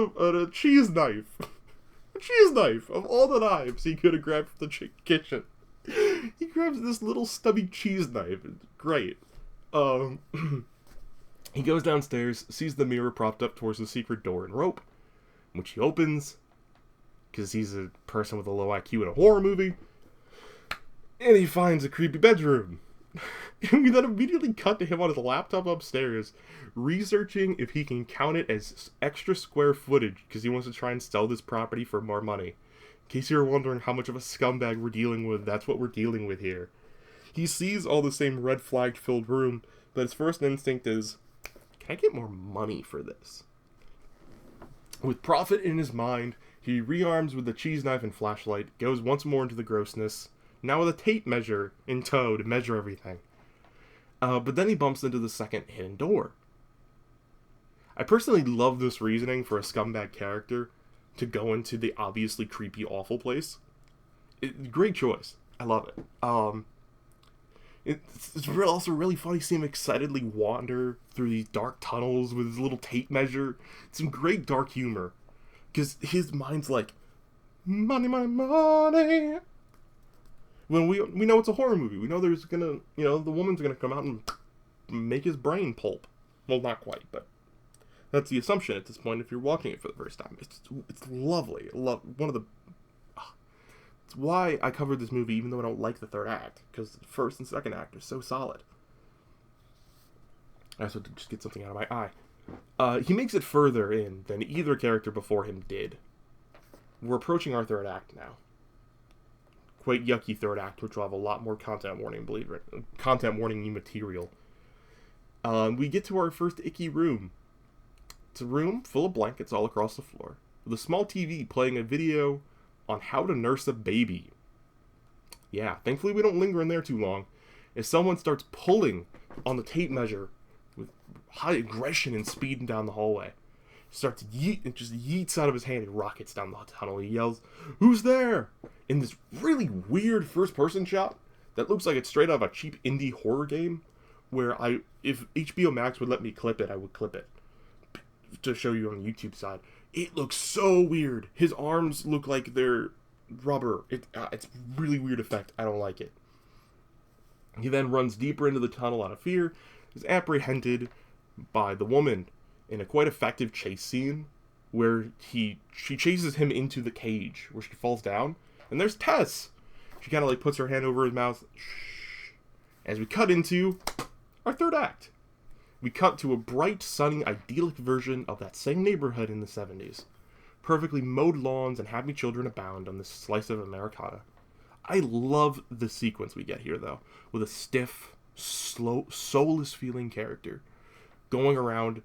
A cheese knife of all the knives he could have grabbed from the kitchen. He grabs this little stubby cheese knife. It's great. He goes downstairs, sees the mirror propped up towards the secret door and rope, which he opens, because he's a person with a low IQ in a horror movie, and he finds a creepy bedroom. And we then immediately cut to him on his laptop upstairs, researching if he can count it as extra square footage, because he wants to try and sell this property for more money. In case you're wondering how much of a scumbag we're dealing with, that's what we're dealing with here. He sees all the same red flag filled room, but his first instinct is, can I get more money for this? With profit in his mind, he rearms with the cheese knife and flashlight, goes once more into the grossness, now with a tape measure in tow to measure everything. But then he bumps into the second hidden door. I personally love this reasoning for a scumbag character to go into the obviously creepy, awful place. Great choice. I love it. It's also really funny seeing him excitedly wander through these dark tunnels with his little tape measure. It's some great dark humor. Because his mind's like, money, money, money. When we know it's a horror movie. We know there's gonna, the woman's gonna come out and make his brain pulp. Well, not quite, but that's the assumption at this point if you're watching it for the first time. It's lovely. It's why I covered this movie even though I don't like the third act, because the first and second act are so solid. I also had to just get something out of my eye. He makes it further in than either character before him did. We're approaching our third act now. quite yucky third act, which will have a lot more content warning, content warning material. We get to our first icky room. It's a room full of blankets all across the floor, with a small TV playing a video on how to nurse a baby. Yeah, thankfully we don't linger in there too long, as someone starts pulling on the tape measure with high aggression and speeding down the hallway. Starts it just yeets out of his hand and rockets down the tunnel. He yells, "Who's there?" in this really weird first-person shot that looks like it's straight out of a cheap indie horror game, where if HBO Max would let me clip it, I would clip it to show you on the YouTube side. It looks so weird. His arms look like they're rubber. It's really weird effect. I don't like it. He then runs deeper into the tunnel out of fear, is apprehended by the woman in a quite effective chase scene where she chases him into the cage where she falls down, and there's Tess. She kind of like puts her hand over his mouth. Shh. As we cut into our third act, we cut to a bright, sunny, idyllic version of that same neighborhood in the 70s. Perfectly mowed lawns and happy children abound on this slice of Americana. I love the sequence we get here, though, with a stiff, slow, soulless feeling character going around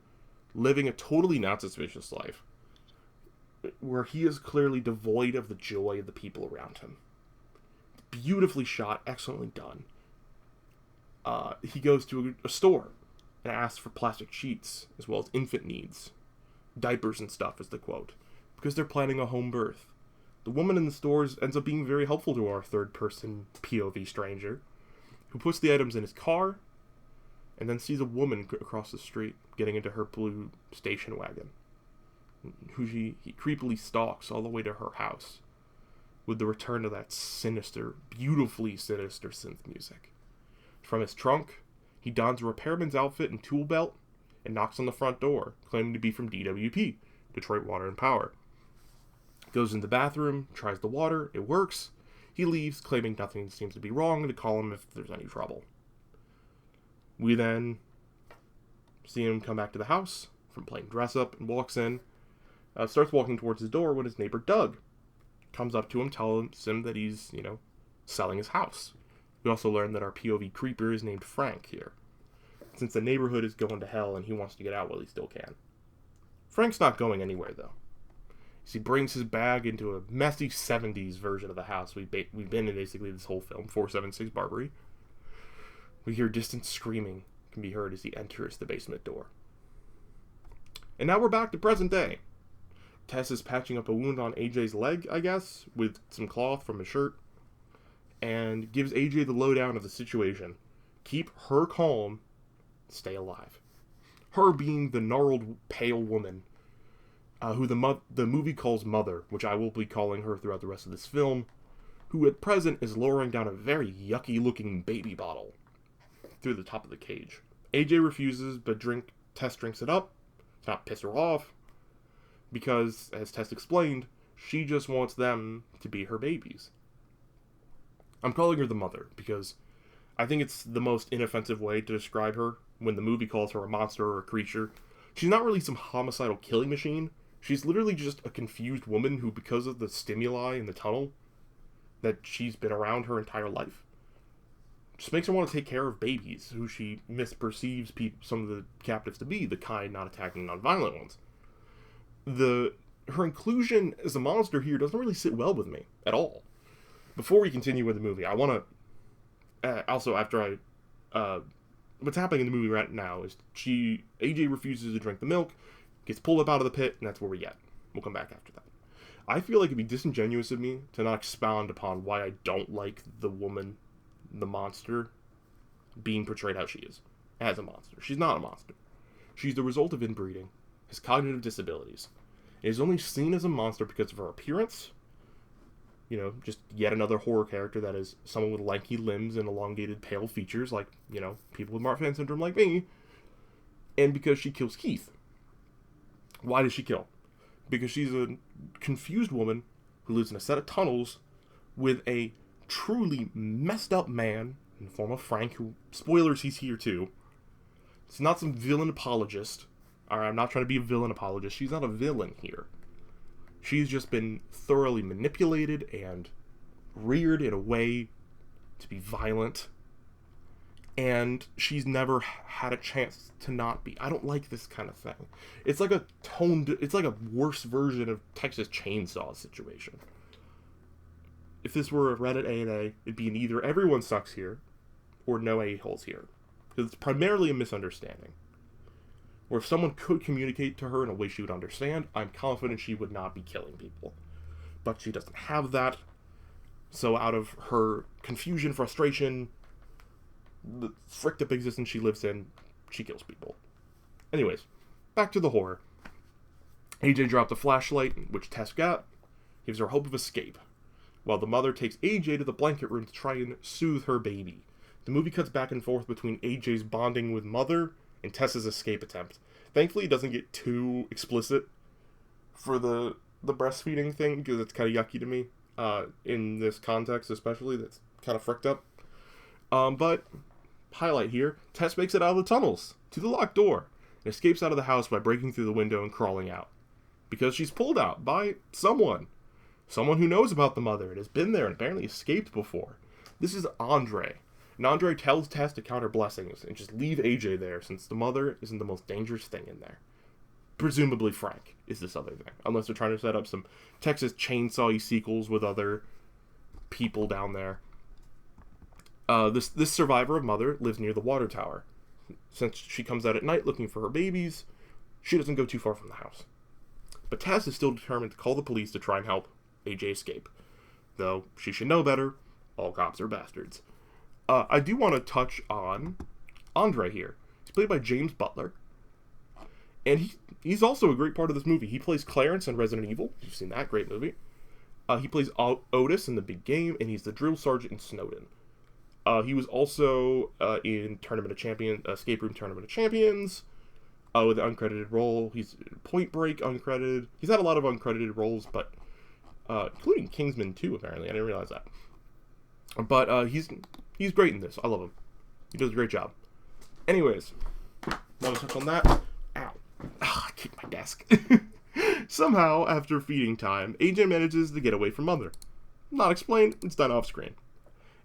living a totally not suspicious life, where he is clearly devoid of the joy of the people around him. Beautifully shot, excellently done. He goes to a store and asks for plastic sheets, as well as infant needs. Diapers and stuff is the quote, because they're planning a home birth. The woman in the stores ends up being very helpful to our third-person POV stranger, who puts the items in his car, and then sees a woman across the street getting into her blue station wagon, who he creepily stalks all the way to her house, with the return of that sinister, beautifully sinister synth music. From his trunk, he dons a repairman's outfit and tool belt, and knocks on the front door, claiming to be from DWP, Detroit Water and Power. Goes in the bathroom, tries the water, it works. He leaves, claiming nothing seems to be wrong, to call him if there's any trouble. We then see him come back to the house from playing dress up and walks in. Starts walking towards his door when his neighbor Doug comes up to him, tells him that he's, selling his house. We also learn that our POV creeper is named Frank here, since the neighborhood is going to hell and he wants to get out while he still can. Frank's not going anywhere, though. He brings his bag into a messy 70s version of the house we've been in basically this whole film, 476 Barbary. We hear distant screaming can be heard as he enters the basement door. And now we're back to present day. Tess is patching up a wound on AJ's leg, I guess, with some cloth from his shirt, and gives AJ the lowdown of the situation. Keep her calm, stay alive. Her being the gnarled, pale woman who the movie calls Mother, which I will be calling her throughout the rest of this film, who at present is lowering down a very yucky-looking baby bottle through the top of the cage. AJ refuses, but Tess drinks it up to not piss her off, because, as Tess explained, she just wants them to be her babies. I'm calling her the Mother, because I think it's the most inoffensive way to describe her when the movie calls her a monster or a creature. She's not really some homicidal killing machine. She's literally just a confused woman who, because of the stimuli in the tunnel that she's been around her entire life, just makes her want to take care of babies, who she misperceives some of the captives to be, the kind not attacking non-violent ones. Her inclusion as a monster here doesn't really sit well with me at all. Before we continue with the movie, I want to also, after what's happening in the movie right now is AJ refuses to drink the milk, gets pulled up out of the pit, and that's where we get. We'll come back after that. I feel like it'd be disingenuous of me to not expound upon why I don't like the woman, the monster, being portrayed how she is, as a monster. She's not a monster. She's the result of inbreeding, has cognitive disabilities. It is only seen as a monster because of her appearance, just yet another horror character that is someone with lanky limbs and elongated pale features, like, people with Marfan syndrome like me, and because she kills Keith. Why does she kill? Because she's a confused woman who lives in a set of tunnels with a truly messed up man in the form of Frank, who, spoilers, he's here too. It's not some villain apologist. I'm not trying to be a villain apologist. She's not a villain here. She's just been thoroughly manipulated and reared in a way to be violent, and she's never had a chance to not be. I don't like this kind of thing. It's like it's like a worse version of Texas Chainsaw situation. If this were a Reddit A&A, it'd be either everyone sucks here, or no a-holes here. Because it's primarily a misunderstanding. Or if someone could communicate to her in a way she would understand, I'm confident she would not be killing people. But she doesn't have that. So out of her confusion, frustration, the fricked up existence she lives in, she kills people. Anyways, back to the horror. AJ dropped a flashlight, which Tess got, gives her hope of escape, while the mother takes AJ to the blanket room to try and soothe her baby. The movie cuts back and forth between AJ's bonding with mother and Tess's escape attempt. Thankfully, it doesn't get too explicit for the breastfeeding thing, because it's kind of yucky to me, in this context especially, that's kind of fricked up. But, highlight here, Tess makes it out of the tunnels, to the locked door, and escapes out of the house by breaking through the window and crawling out. Because she's pulled out by someone. Someone who knows about the mother and has been there and apparently escaped before. This is Andre. And Andre tells Tess to count her blessings and just leave AJ there, since the mother isn't the most dangerous thing in there. Presumably Frank is this other thing. Unless they're trying to set up some Texas Chainsaw-y sequels with other people down there. This survivor of mother lives near the water tower. Since she comes out at night looking for her babies, she doesn't go too far from the house. But Tess is still determined to call the police to try and help AJ escape. Though she should know better, all cops are bastards. I do want to touch on Andre here. He's played by James Butler. And he's also a great part of this movie. He plays Clarence in Resident Evil. You've seen that great movie. He plays Otis in The Big Game, and he's the drill sergeant in Snowden. He was also in Escape Room Tournament of Champions, with an uncredited role. He's Point Break, uncredited. He's had a lot of uncredited roles, but including Kingsman 2, apparently. I didn't realize that. But he's great in this. I love him. He does a great job. Anyways, want to touch on that? Ow. I kicked my desk. Somehow, after feeding time, AJ manages to get away from mother. Not explained, it's done off screen.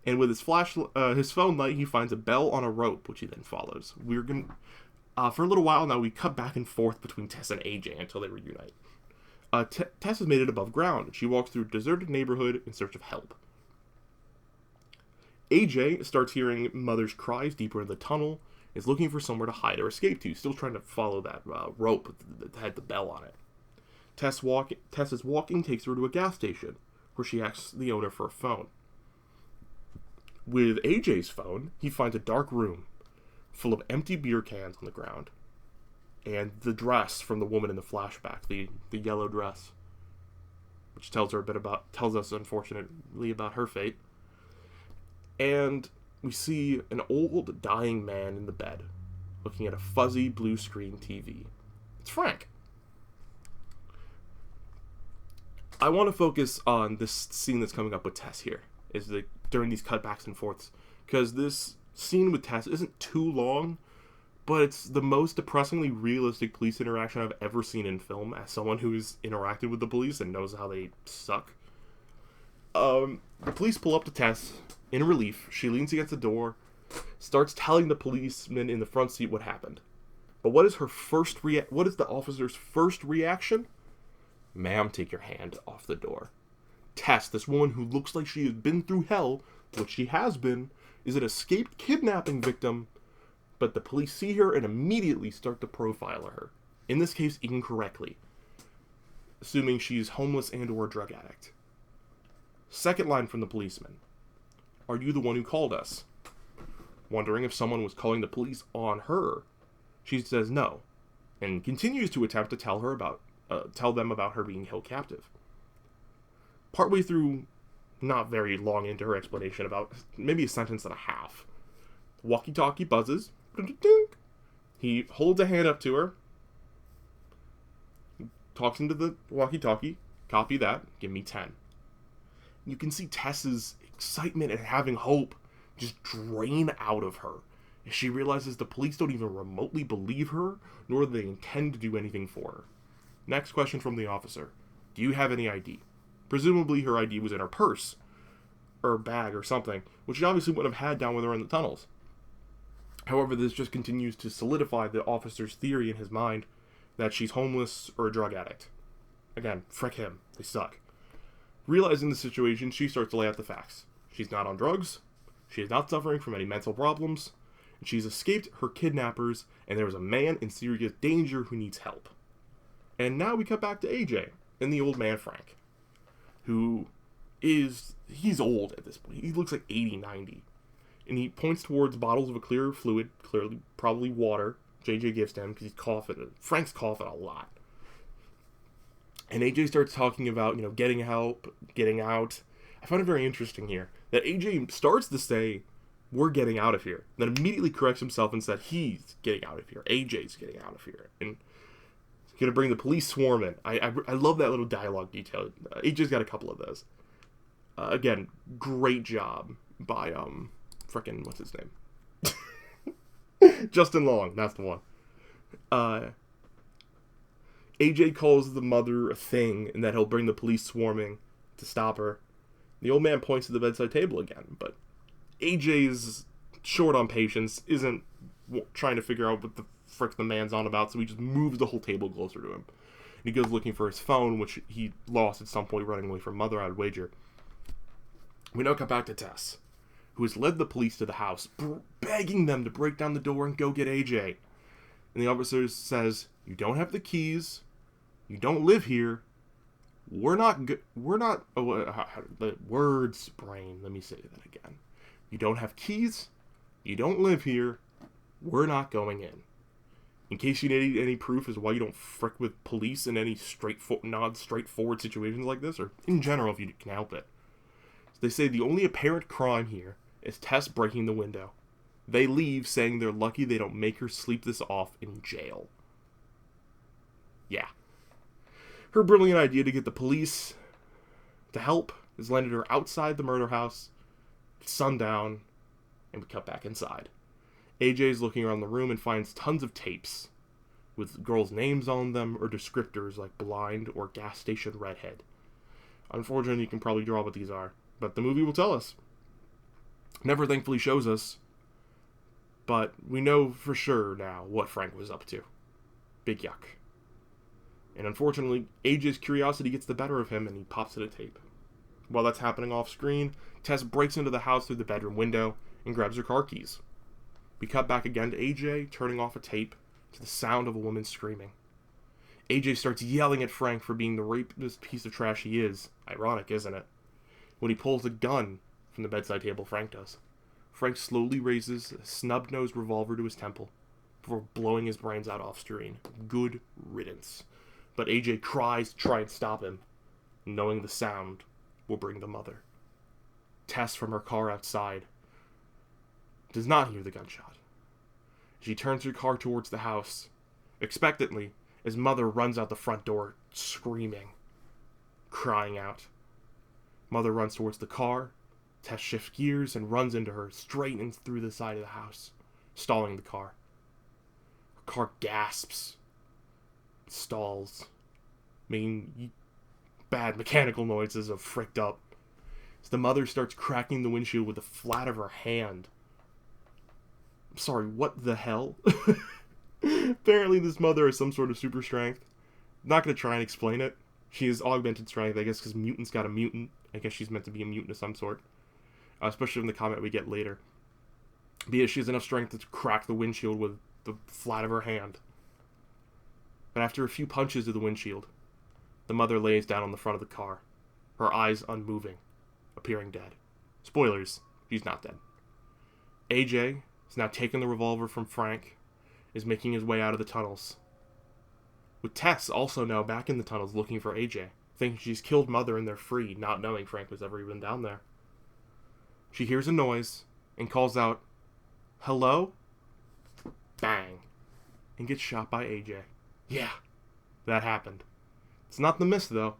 And with his phone light, he finds a bell on a rope, which he then follows. For a little while now, we cut back and forth between Tess and AJ until they reunite. Tess has made it above ground. She walks through a deserted neighborhood in search of help. AJ starts hearing mother's cries deeper in the tunnel, is looking for somewhere to hide or escape to, still trying to follow that rope that had the bell on it. Tess's walking takes her to a gas station, where she asks the owner for a phone. With AJ's phone, he finds a dark room full of empty beer cans on the ground, and the dress from the woman in the flashback, the yellow dress, which tells us unfortunately about her fate. And we see an old, dying man in the bed, looking at a fuzzy blue screen TV. It's Frank. I want to focus on this scene that's coming up with Tess here, during these cutbacks and forths, because this scene with Tess isn't too long, but it's the most depressingly realistic police interaction I've ever seen in film, as someone who's interacted with the police and knows how they suck. The police pull up to Tess. In relief, she leans against the door, starts telling the policeman in the front seat what happened. But what is the officer's first reaction? Ma'am, take your hand off the door. Tess, this woman who looks like she has been through hell, which she has been, is an escaped kidnapping victim, but the police see her and immediately start to profile her. In this case, incorrectly, assuming she's homeless and or a drug addict. Second line from the policeman. Are you the one who called us? Wondering if someone was calling the police on her, she says no, and continues to attempt to tell them about her being held captive. Partway through, not very long into her explanation, about maybe a sentence and a half, walkie-talkie buzzes. He holds a hand up to her, talks into the walkie-talkie. Copy that. Give me 10. You can see Tess's excitement and having hope just drain out of her as she realizes the police don't even remotely believe her, nor do they intend to do anything for her. Next question from the officer. Do you have any ID? Presumably her ID was in her purse, or bag or something, which she obviously wouldn't have had down when they were in the tunnels. However, this just continues to solidify the officer's theory in his mind that she's homeless or a drug addict. Again, frick him. They suck. Realizing the situation, she starts to lay out the facts. She's not on drugs, she is not suffering from any mental problems, and she's escaped her kidnappers, and there is a man in serious danger who needs help. And now we cut back to AJ and the old man Frank, who he's old at this point. He looks like 80, 90. And he points towards bottles of a clear fluid, clearly probably water, JJ gives to him because he's coughing. Frank's coughing a lot. And AJ starts talking about, getting help, getting out. I find it very interesting here that AJ starts to say, we're getting out of here. Then immediately corrects himself and said, he's getting out of here. AJ's getting out of here. And he's going to bring the police swarm in. I love that little dialogue detail. AJ's got a couple of those. Again, great job by, what's his name? Justin Long, that's the one. AJ calls the mother a thing and that he'll bring the police swarming to stop her. The old man points to the bedside table again, but AJ's short on patience, isn't trying to figure out what the frick the man's on about, so he just moves the whole table closer to him. And he goes looking for his phone, which he lost at some point running away from Mother, I would wager. We now come back to Tess, who has led the police to the house, begging them to break down the door and go get AJ. And the officer says, you don't have the keys, you don't live here, the words, brain, let me say that again. You don't have keys, you don't live here, we're not going in. In case you need any proof as why you don't frick with police in any straightforward situations like this, or in general if you can help it. So they say the only apparent crime here is Tess breaking the window. They leave saying they're lucky they don't make her sleep this off in jail. Yeah. Her brilliant idea to get the police to help has landed her outside the murder house. It's sundown, and we cut back inside. AJ's looking around the room and finds tons of tapes with girls' names on them or descriptors like blind or gas station redhead. Unfortunately, you can probably draw what these are, but the movie will tell us. Never thankfully shows us, but we know for sure now what Frank was up to. Big yuck. And unfortunately, AJ's curiosity gets the better of him and he pops at a tape. While that's happening off screen, Tess breaks into the house through the bedroom window and grabs her car keys. We cut back again to AJ turning off a tape to the sound of a woman screaming. AJ starts yelling at Frank for being the rapist piece of trash he is. Ironic, isn't it? When he pulls a gun from the bedside table, Frank does. Frank slowly raises a snub-nosed revolver to his temple before blowing his brains out off-screen. Good riddance. But AJ cries to try and stop him, knowing the sound will bring the mother. Tess, from her car outside, does not hear the gunshot. She turns her car towards the house, expectantly, as Mother runs out the front door, screaming, crying out. Mother runs towards the car. Tess shifts gears and runs into her, straightening through the side of the house, stalling the car. Her car gasps, stalls, making bad mechanical noises of fricked up, as the mother starts cracking the windshield with the flat of her hand. I'm sorry, what the hell? Apparently this mother has some sort of super strength. I'm not going to try and explain it. She has augmented strength, I guess, because mutant's got a mutant. I guess she's meant to be a mutant of some sort. Especially in the comment we get later. But yeah, she has enough strength to crack the windshield with the flat of her hand. But after a few punches to the windshield, the mother lays down on the front of the car, her eyes unmoving, appearing dead. Spoilers, she's not dead. AJ has now taken the revolver from Frank, is making his way out of the tunnels. With Tess also now back in the tunnels looking for AJ, thinking she's killed Mother and they're free, not knowing Frank was ever even down there. She hears a noise and calls out, "Hello?" Bang. And gets shot by AJ. Yeah, that happened. It's not the miss, though.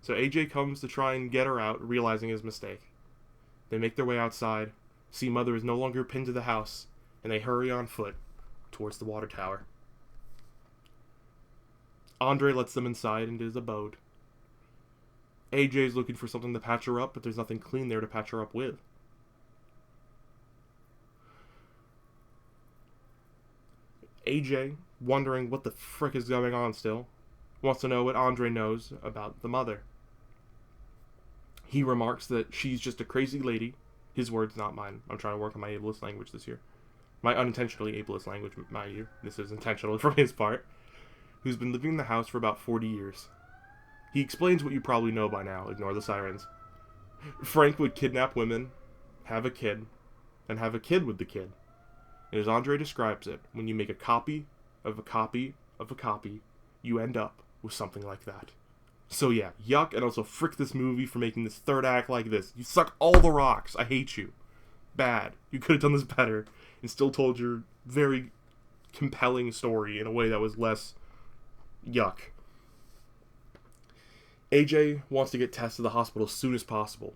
So AJ comes to try and get her out, realizing his mistake. They make their way outside, see Mother is no longer pinned to the house, and they hurry on foot towards the water tower. Andre lets them inside into his abode. AJ's looking for something to patch her up, but there's nothing clean there to patch her up with. AJ, wondering what the frick is going on still, wants to know what Andre knows about the mother. He remarks that she's just a crazy lady. His words, not mine. I'm trying to work on my ableist language this year. My unintentionally ableist language, mind you. This is intentional from his part. Who's been living in the house for about 40 years. He explains what you probably know by now. Ignore the sirens. Frank would kidnap women, have a kid, and have a kid with the kid. And as Andre describes it, when you make a copy of a copy of a copy, you end up with something like that. So yeah, yuck, and also frick this movie for making this third act like this. You suck all the rocks. I hate you. Bad. You could have done this better and still told your very compelling story in a way that was less yuck. AJ wants to get Tess to the hospital as soon as possible.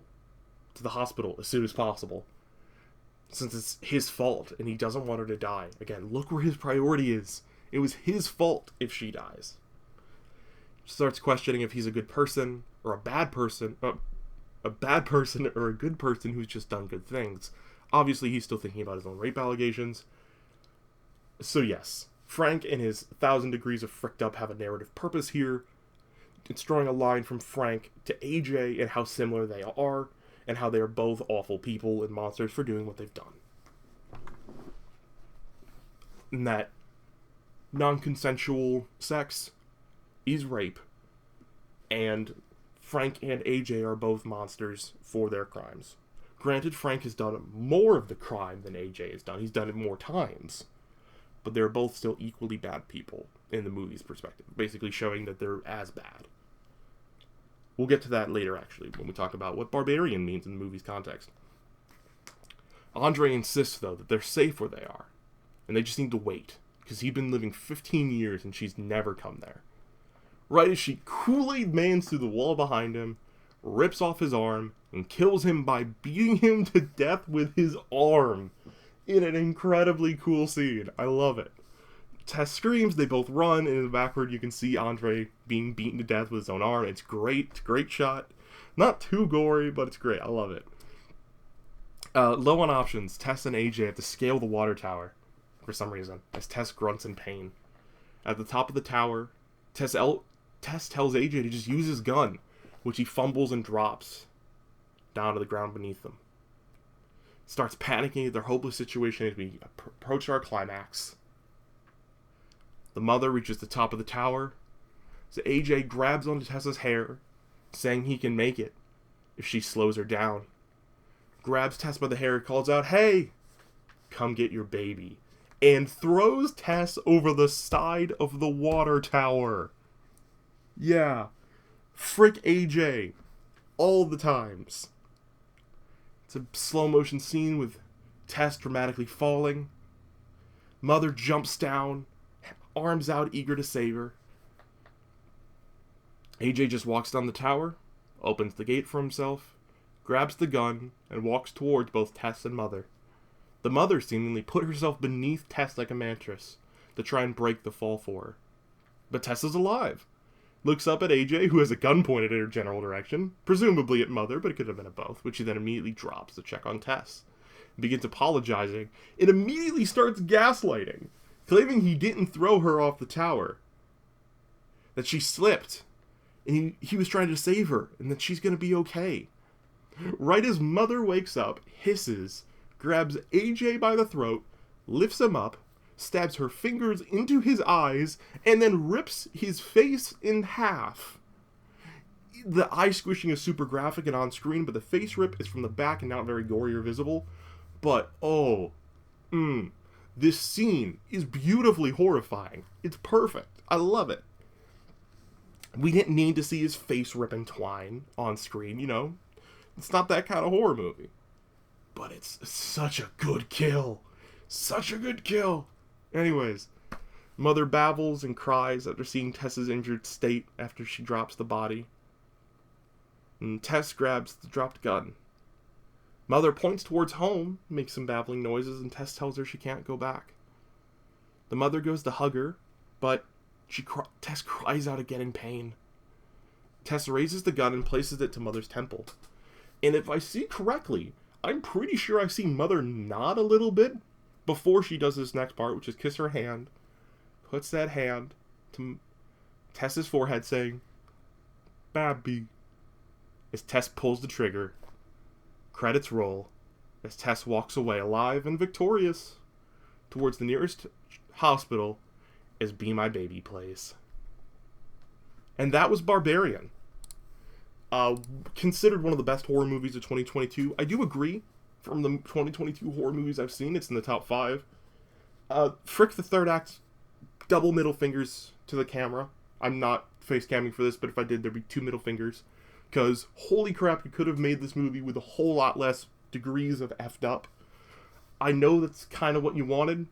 Since it's his fault and he doesn't want her to die. Again, look where his priority is. It was his fault if she dies. Starts questioning if he's a good person or a bad person. A bad person or a good person who's just done good things. Obviously, he's still thinking about his own rape allegations. So yes, Frank and his 1,000 degrees of fricked up have a narrative purpose here. It's drawing a line from Frank to AJ and how similar they are, and how they are both awful people and monsters for doing what they've done. And that non-consensual sex is rape, and Frank and AJ are both monsters for their crimes. Granted, Frank has done more of the crime than AJ has done. He's done it more times. But they're both still equally bad people in the movie's perspective, basically showing that they're as bad. We'll get to that later, actually, when we talk about what Barbarian means in the movie's context. Andre insists, though, that they're safe where they are, and they just need to wait, because he'd been living 15 years and she's never come there. Right as she Kool-Aid mans through the wall behind him, rips off his arm, and kills him by beating him to death with his arm. In an incredibly cool scene. I love it. Tess screams, they both run, and in the backward you can see Andre being beaten to death with his own arm. It's great. Great shot. Not too gory, but it's great. I love it. Low on options, Tess and AJ have to scale the water tower, for some reason, as Tess grunts in pain. At the top of the tower, Tess tells AJ to just use his gun, which he fumbles and drops down to the ground beneath them. Starts panicking at their hopeless situation as we approach our climax. The mother reaches the top of the tower, so AJ grabs onto Tessa's hair, saying he can make it if she slows her down. Grabs Tess by the hair, calls out, "Hey, come get your baby," and throws Tess over the side of the water tower. Yeah, frick AJ, all the times. It's a slow motion scene with Tess dramatically falling. Mother jumps down, arms out, eager to save her. AJ just walks down the tower, opens the gate for himself, grabs the gun, and walks towards both Tess and Mother. The mother seemingly put herself beneath Tess like a mattress to try and break the fall for her. But Tess is alive. Looks up at AJ, who has a gun pointed in her general direction, presumably at Mother, but it could have been at both, which she then immediately drops to check on Tess. Begins apologizing, and immediately starts gaslighting, claiming he didn't throw her off the tower. That she slipped, and he was trying to save her, and that she's going to be okay. Right as Mother wakes up, hisses, grabs AJ by the throat, lifts him up, stabs her fingers into his eyes, and then rips his face in half. The eye squishing is super graphic and on screen, but the face rip is from the back and not very gory or visible. But, this scene is beautifully horrifying. It's perfect. I love it. We didn't need to see his face rip and twine on screen, you know. It's not that kind of horror movie. But it's such a good kill. Such a good kill. Anyways, Mother babbles and cries after seeing Tess's injured state after she drops the body. And Tess grabs the dropped gun. Mother points towards home, makes some babbling noises, and Tess tells her she can't go back. The mother goes to hug her, but Tess cries out again in pain. Tess raises the gun and places it to Mother's temple. And if I see correctly, I'm pretty sure I see Mother nod a little bit before she does this next part, which is kiss her hand, puts that hand to Tess's forehead saying, "Babby," as Tess pulls the trigger. Credits roll as Tess walks away alive and victorious towards the nearest hospital as Be My Baby plays. And that was Barbarian. Considered one of the best horror movies of 2022. I do agree, from the 2022 horror movies I've seen, it's in the top 5. Frick the third act, double middle fingers to the camera. I'm not face camming for this, but if I did, there'd be 2 middle fingers. Because, holy crap, you could have made this movie with a whole lot less degrees of effed up. I know that's kind of what you wanted.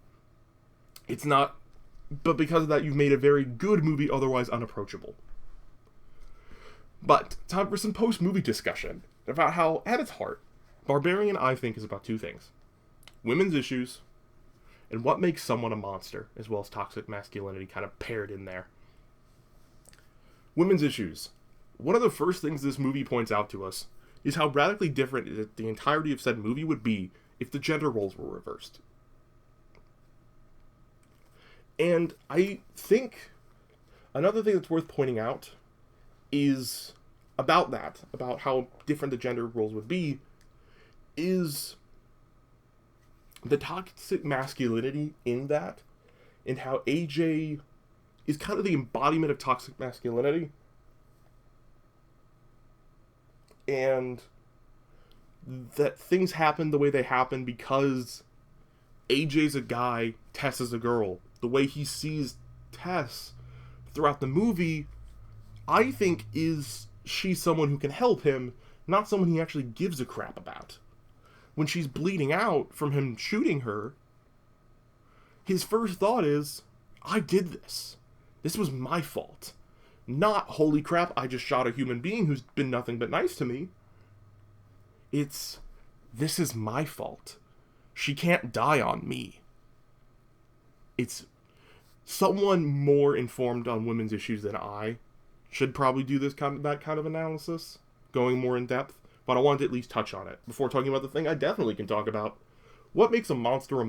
It's not, but because of that, you've made a very good movie, otherwise unapproachable. But, time for some post-movie discussion about how, at its heart, Barbarian, I think, is about 2 things. Women's issues, and what makes someone a monster, as well as toxic masculinity kind of paired in there. Women's issues. One of the first things this movie points out to us is how radically different the entirety of said movie would be if the gender roles were reversed. And I think another thing that's worth pointing out is about that, about how different the gender roles would be, is the toxic masculinity in that, and how AJ is kind of the embodiment of toxic masculinity. And that things happen the way they happen because AJ's a guy, Tess is a girl. The way he sees Tess throughout the movie, I think, is she's someone who can help him, not someone he actually gives a crap about. When she's bleeding out from him shooting her, his first thought is, I did this. This was my fault. Not, holy crap, I just shot a human being who's been nothing but nice to me. It's, this is my fault. She can't die on me. It's someone more informed on women's issues than I should probably do that kind of analysis, going more in depth, but I wanted to at least touch on it before talking about the thing I definitely can talk about. What makes a monster,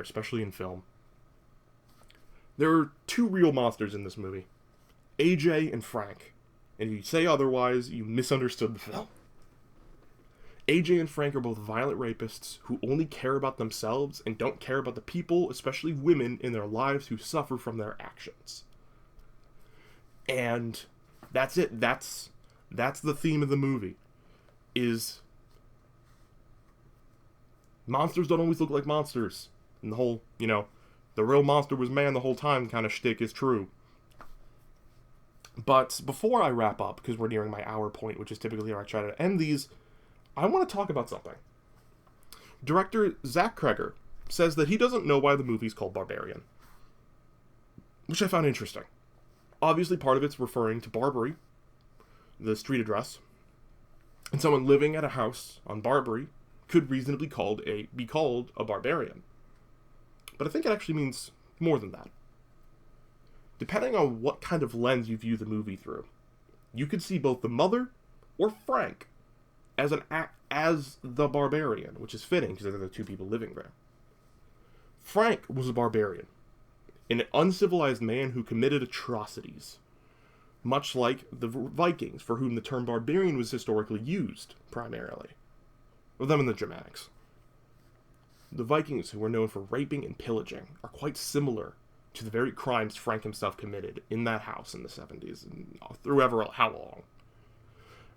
especially in film? There are 2 real monsters in this movie. AJ and Frank. And if you say otherwise, you misunderstood the film. AJ and Frank are both violent rapists who only care about themselves and don't care about the people, especially women, in their lives who suffer from their actions. And that's it. That's the theme of the movie. Is monsters don't always look like monsters. And the whole, the real monster was man the whole time kind of shtick is true. But before I wrap up, because we're nearing my hour point, which is typically how I try to end these, I want to talk about something. Director Zach Kreger says that he doesn't know why the movie's called Barbarian, which I found interesting. Obviously, part of it's referring to Barbary, the street address, and someone living at a house on Barbary could reasonably be called a barbarian. But I think it actually means more than that. Depending on what kind of lens you view the movie through, you could see both the mother or Frank as the barbarian, which is fitting because they're the 2 people living there. Frank was a barbarian, an uncivilized man who committed atrocities, much like the Vikings, for whom the term barbarian was historically used, primarily. Or them in the Germanics. The Vikings, who were known for raping and pillaging, are quite similar to the very crimes Frank himself committed in that house in the 70s, and through how long.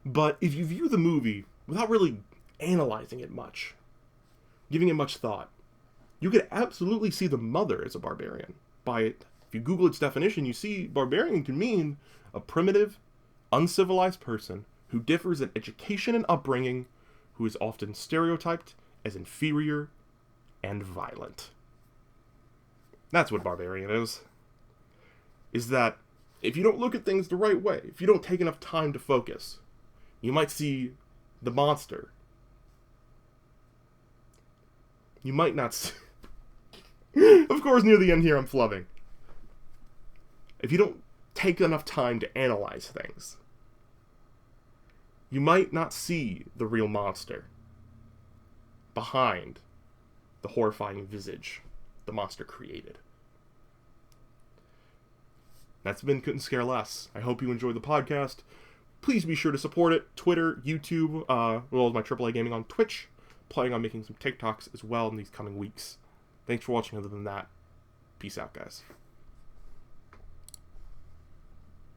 But if you view the movie without really analyzing it much, giving it much thought, you could absolutely see the mother as a barbarian. If you Google its definition, you see barbarian can mean a primitive, uncivilized person who differs in education and upbringing, who is often stereotyped as inferior and violent. That's what Barbarian is. Is that if you don't look at things the right way, if you don't take enough time to focus, you might see the monster. You might not see... Of course, near the end here, I'm flubbing. If you don't take enough time to analyze things, you might not see the real monster behind the horrifying visage the monster created. That's been Couldn't Scare Less. I hope you enjoyed the podcast. Please be sure to support it. Twitter, YouTube, as well as my AAA gaming on Twitch. Planning on making some TikToks as well in these coming weeks. Thanks for watching. Other than that, peace out, guys.